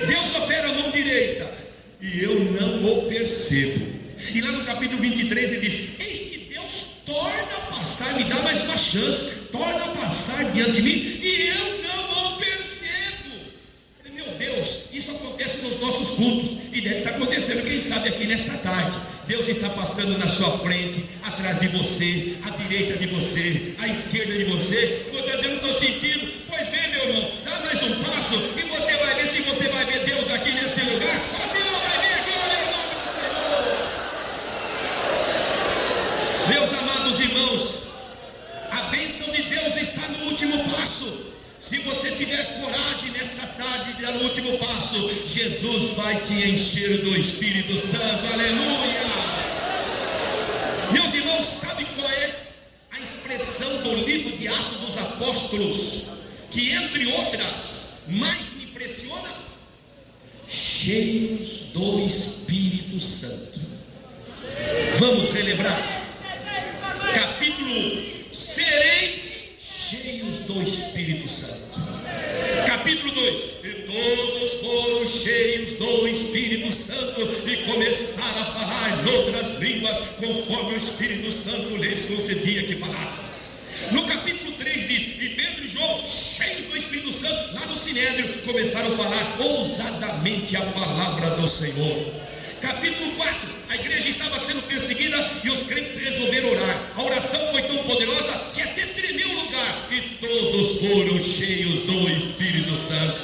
Deus opera a mão direita e eu não o percebo. E lá no capítulo 23 ele diz: eis que Deus torna a passar, me dá mais uma chance, torna a passar diante de mim e eu não o percebo. Meu Deus, isso acontece nos nossos cultos e deve estar acontecendo, quem sabe, aqui nesta tarde. Deus está passando na sua frente, atrás de você, à direita de você, à esquerda de você. Você está dizendo: não estou sentindo. Pois bem, meu irmão, dá mais um passo e você vai ver se você vai ver Deus aqui neste lugar ou se não vai ver. Glória ao nome do Senhor. Meus amados irmãos, a bênção de Deus está no último passo. Se você tiver coragem nesta tarde de dar o último passo, Jesus vai te encher do Espírito Santo. Aleluia! Meus irmãos, sabe qual é a expressão do livro de Atos dos Apóstolos, que entre outras mais me impressiona? Cheios do Espírito Santo. Vamos relembrar. Capítulo: sereis cheios do Espírito Santo. Capítulo 2: e todos foram cheios do Espírito Santo e começaram a falar noutras línguas, conforme o Espírito Santo lhes concedia que falassem. No capítulo 3 diz: e Pedro e João, cheios do Espírito Santo, lá no Sinédrio, começaram a falar ousadamente a palavra do Senhor. Capítulo 4, a igreja estava sendo perseguida e os crentes resolveram orar. A oração foi tão poderosa que até tremeu o lugar e todos foram cheios do Espírito Santo.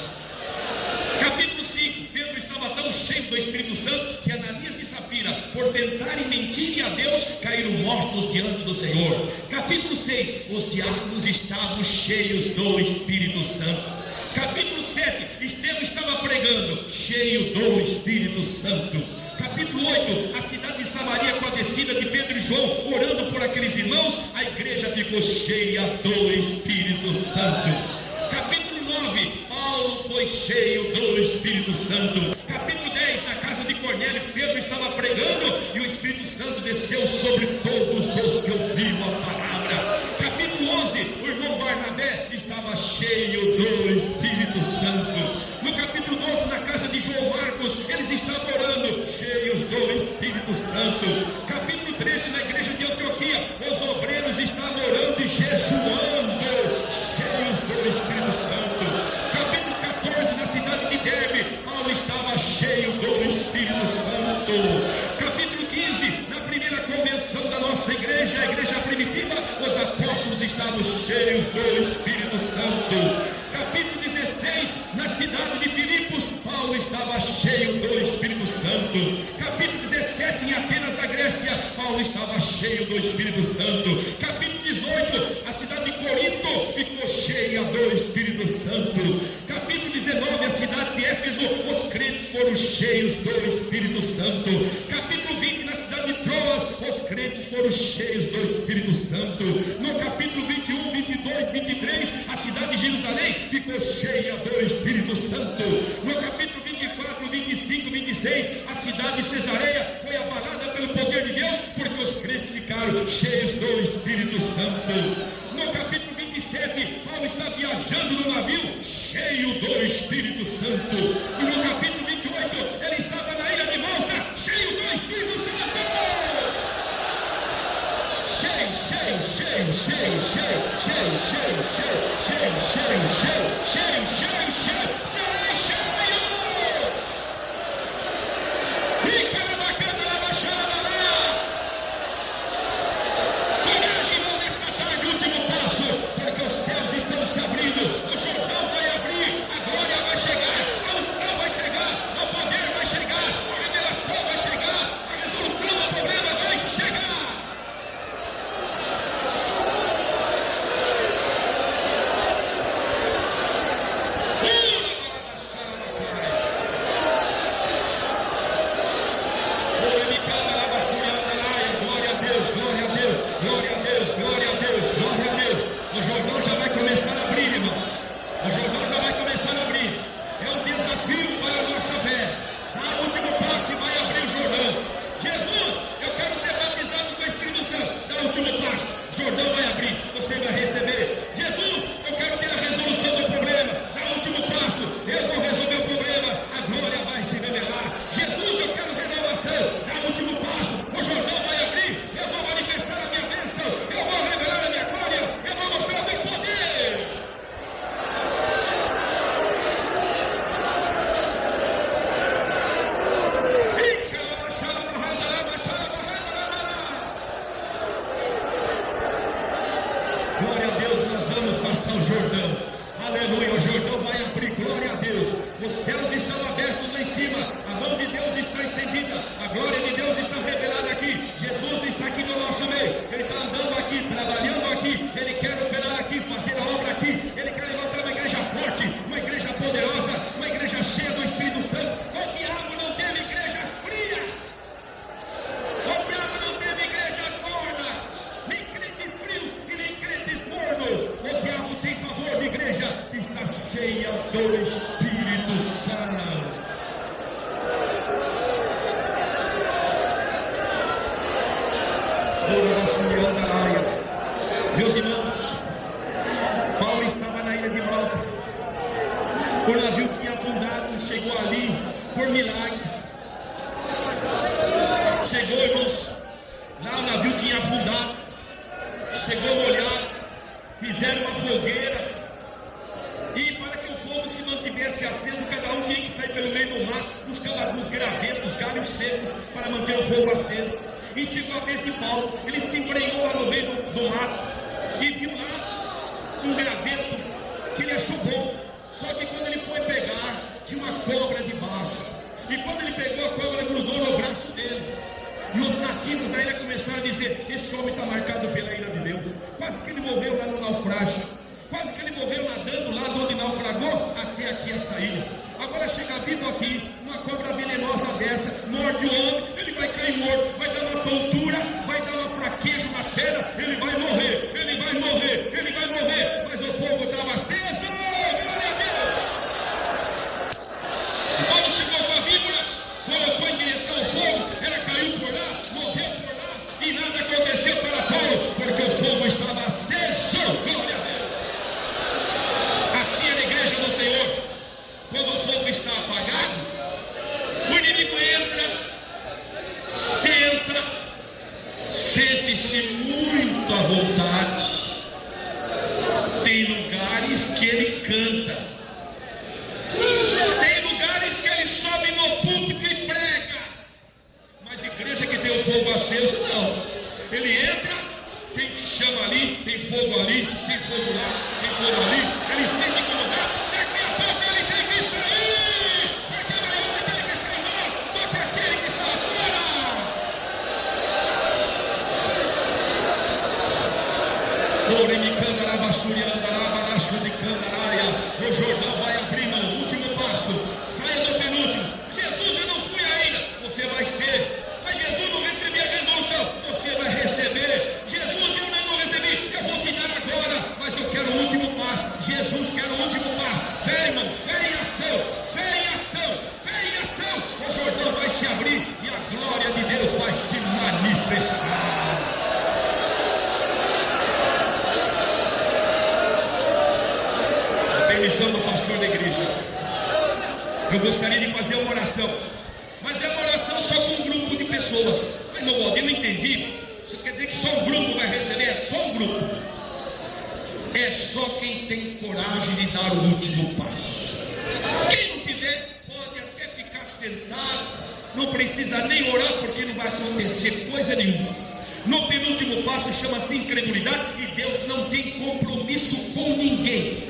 Capítulo 5, Pedro estava tão cheio do Espírito Santo que Ananias e Safira, por tentarem mentir a Deus, caíram mortos diante do Senhor. Capítulo 6, os diáconos estavam cheios do Espírito Santo. Capítulo 7, Estevão estava pregando, cheio do Espírito Santo. Capítulo 8, a cidade de Samaria, com a descida de Pedro e João, orando por aqueles irmãos, a igreja ficou cheia do Espírito Santo. Capítulo 9, Paulo foi cheio do Espírito Santo. Capítulo 10, na casa de Cornélio, Pedro estava pregando e o Espírito Santo desceu sobre todos os que ouviram a palavra. Capítulo 11, o irmão Barnabé estava cheio do Espírito Santo. No capítulo 12, na casa de João Marcos, eles estavam orando, cheios do Espírito Santo. Capítulo 13, na igreja de Antioquia, os obreiros estavam orando e jejuando, cheios do Espírito Santo. Capítulo 14, na cidade de Derbe, Paulo estava cheio do Espírito Santo. Capítulo 15, na primeira convenção da nossa igreja, a igreja primitiva, os apóstolos estavam cheios do Espírito Santo. Capítulo 16, na cidade de Filipos, Paulo estava cheio do Espírito Santo. Capítulo 17, em Atenas da Grécia, Paulo estava cheio do Espírito Santo. Capítulo 18, a cidade de Corinto ficou cheia do Espírito Santo. Capítulo 19, a cidade de Éfeso, os crentes foram cheios do Espírito Santo. Capítulo 20, na cidade de Troas, os crentes foram cheios do Espírito Santo. No capítulo 21, 22, 23, a cidade de Jerusalém ficou cheia do Espírito Santo. No capítulo 24, 25, 26, a cidade de Cesareia foi abalada pelo poder de Deus, porque os crentes ficaram cheios do Espírito Santo. No capítulo 27, Paulo está viajando no navio, cheio do Espírito Santo. E no capítulo 28, cheio, cheio, cheio, cheio, cheio, cheio, cheio, cheio, cheio, cheio, cheio, cheio, serei cheio. Fica na bacana, na baixada, lá. Coragem, irmão, nesta tarde, último passo, porque os céus estão se abrindo, o Jordão vai abrir, a glória vai chegar, a unção vai chegar, o poder vai chegar, a revelação vai chegar, a resolução do problema vai chegar. Glória a Deus, glória a Deus, glória a Deus, glória a Deus, glória a Deus. O Jordão já vai começar a abrir, irmão. O Jordão já vai começar a abrir. É um desafio para a nossa fé. Dá o último passo e vai abrir o Jordão. Jesus, eu quero ser batizado com o Espírito Santo. Dá o último passo. O Jordão vai abrir. Você vai receber. Jesus, eu quero ter a resolução do problema. Dá o último passo. Eu vou resolver o problema. A glória vai se revelar. Jesus, eu quero renovação. Dá o último passo. O Jordão vai abrir. Eu vou manifestar a minha bênção. Eu vou revelar a minha glória. Eu vou mostrar o meu poder. Glória a Deus, nós vamos passar o Jordão. Aleluia, o Jordão vai abrir, glória a Deus. Os céus estão abertos lá em cima, a mão de Deus está estendida, a glória de Deus está revelada aqui. Jesus está aqui no nosso meio, Ele está andando aqui, trabalhando aqui, Ele quer operar aqui, fazer a obra aqui, Ele quer levantar uma igreja forte, uma igreja poderosa, uma igreja cheia do Espírito Santo. O diabo não teve igrejas frias, o diabo não teve igrejas mornas, nem crentes frios e nem crentes mornos. O diabo tem favor de igreja que está cheia do Espírito Santo. Meus irmãos, Paulo estava na ilha de Malta. O navio tinha afundado, chegou ali por milagre. Chegou, irmãos, lá o navio tinha afundado, chegou molhado, fizeram uma fogueira. E para que o fogo se mantivesse aceso, cada um tinha que sair pelo meio do mato, buscando alguns gravetos, galhos secos, para manter o fogo aceso. E chegou a vez de Paulo, ele se embrenhou lá no meio do mato, e viu lá um graveto que ele achou bom. Só que quando ele foi pegar, tinha uma cobra debaixo. E quando ele pegou, a cobra grudou no braço dele. E os nativos da ilha começaram a dizer: esse homem está marcado pela ira de Deus. Quase que ele morreu lá no naufrágio. Quase que ele morreu nadando lá de onde naufragou até aqui esta ilha. Agora chega vivo aqui, uma cobra venenosa dessa, morde o homem, ele vai cair morto, vai dar uma tontura, vai dar uma fraqueza nas pernas, ele vai morrer, ele vai morrer, ele vai morrer. Mas o fogo estava aceso, glória a Deus! Quando chegou com a víbora, colocou em direção ao fogo, ela caiu por lá, morreu por lá, e nada aconteceu para Paulo, porque o fogo estava aceso, glória a Deus! Assim é na igreja do Senhor. Quando o fogo está apagado, o inimigo entra, senta, sente-se muito à vontade. Tem lugares que ele canta, tem lugares que ele sobe no púlpito e prega. Mas igreja que tem o fogo aceso, não. Ele entra, tem chama ali, tem fogo ali, tem fogo lá, tem fogo ali. Ele sente incomodado. Daqui a pouco ele tem que sair, porque maior é aquele que está em nós do que aquele que está fora. O Jordão vai abrir, irmão. Último passo. Saia do penúltimo. Jesus, eu não fui ainda. Você vai ser. Mas Jesus, não recebi a resolução. Você vai receber. Jesus, eu não recebi. Eu vou te dar agora. Mas eu quero o último passo. Jesus quer o último passo. Vem, irmão. Vem em ação. Vem em ação. Vem em ação. O Jordão vai se abrir e a glória de Deus vai se manifestar. Permissão do pastor da igreja. Eu gostaria de fazer uma oração. Mas é uma oração só com um grupo de pessoas. Mas não, eu não entendi. Isso quer dizer que só um grupo vai receber? É só um grupo. É só quem tem coragem de dar o último passo. Quem não tiver, pode até ficar sentado, não precisa nem orar, porque não vai acontecer coisa nenhuma. No penúltimo passo chama-se incredulidade, e Deus não tem compromisso com ninguém.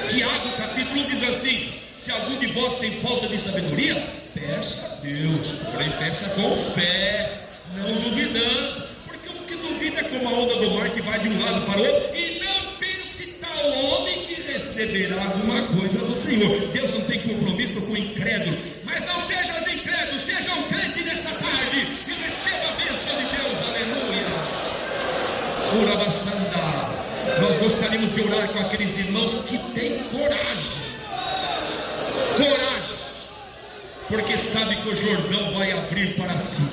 Tiago capítulo 1 diz assim: se algum de vós tem falta de sabedoria, peça a Deus, porém peça com fé, não duvidando, porque o que duvida é como a onda do mar que vai de um lado para o outro, e não pense tal homem que receberá alguma coisa do Senhor. Deus não tem compromisso com o incrédulo, mas não sejam incrédulos, seja um crente nesta tarde e receba a bênção de Deus, aleluia. Nós gostaríamos de orar com aqueles irmãos que têm coragem, porque sabe que o Jordão vai abrir para si.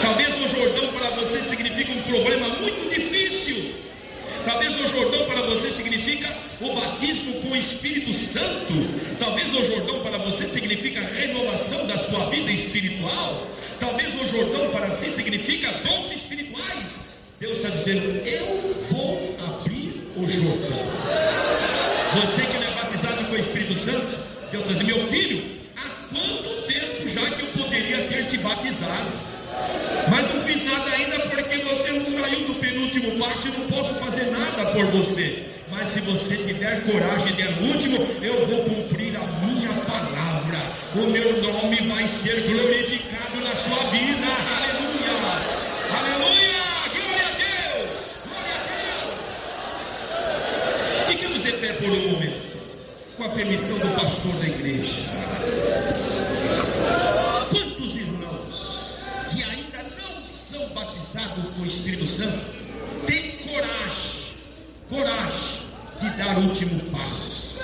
Talvez o Jordão para você signifique um problema muito difícil. Talvez o Jordão para você significa o batismo com o Espírito Santo. Talvez o Jordão para você significa a renovação da sua vida espiritual. Talvez o Jordão para si significa dons espirituais. Deus está dizendo: eu vou abrir o Jordão. Você que não é batizado com o Espírito Santo, Deus está dizendo: meu filho, há quanto tempo já que eu poderia ter te batizado? Mas não fiz nada ainda porque você não saiu do penúltimo passo e não posso fazer nada por você. Mas se você tiver coragem de der o último, eu vou cumprir a minha palavra. O meu nome vai ser glorificado na sua vida. Aleluia! Aleluia! Glória a Deus! Glória a Deus! Fiquemos de pé por um momento, com a permissão do pastor da igreja. Quantos irmãos que ainda não são batizados com o Espírito Santo têm coragem de dar o último passo?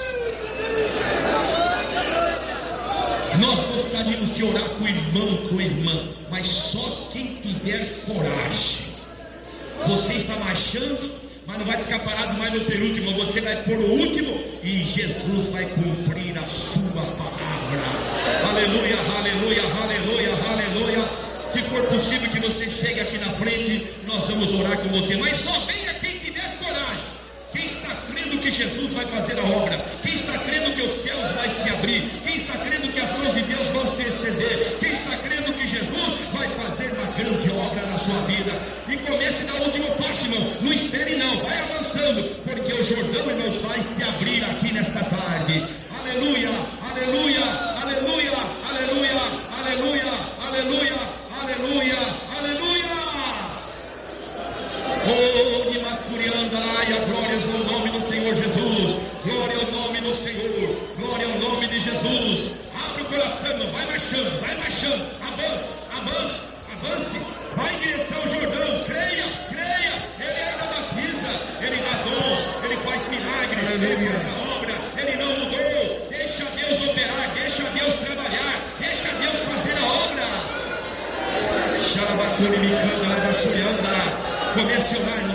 Nós gostaríamos de orar com o irmão, com a irmã, mas só quem tiver coragem. Você está marchando, mas não vai ficar parado mais no penúltimo, você vai pôr o último e Jesus vai cumprir a sua palavra. Aleluia, aleluia, aleluia, aleluia. Se for possível que você chegue aqui na frente, nós vamos orar com você, mas só venha quem tiver coragem. Quem está crendo que Jesus vai fazer a obra, quem está crendo que os céus vai se abrir, quem está crendo que as mãos de Deus vão se estender, quem está crendo que Jesus vai fazer uma grande obra na sua vida. E comece no último passo, irmão. Não espere não, vai avançando, porque o Jordão, irmãos, vai se abrir aqui nesta tarde. Aleluia, aleluia, aleluia, aleluia, aleluia, aleluia, aleluia, aleluia. Oh, de Massuriandaia, glórias ao nome do Senhor Jesus, glória ao nome do Senhor, glória ao nome de Jesus. Abre o coração, vai marchando, avance, avance, avance, vai em direção ao Jordão, creia, Ele ainda batiza, Ele dá dons, Ele faz milagres, Ele faz a obra, Ele não mudou. Deixa Deus operar, deixa Deus trabalhar, deixa Deus fazer a obra. Comece a orar,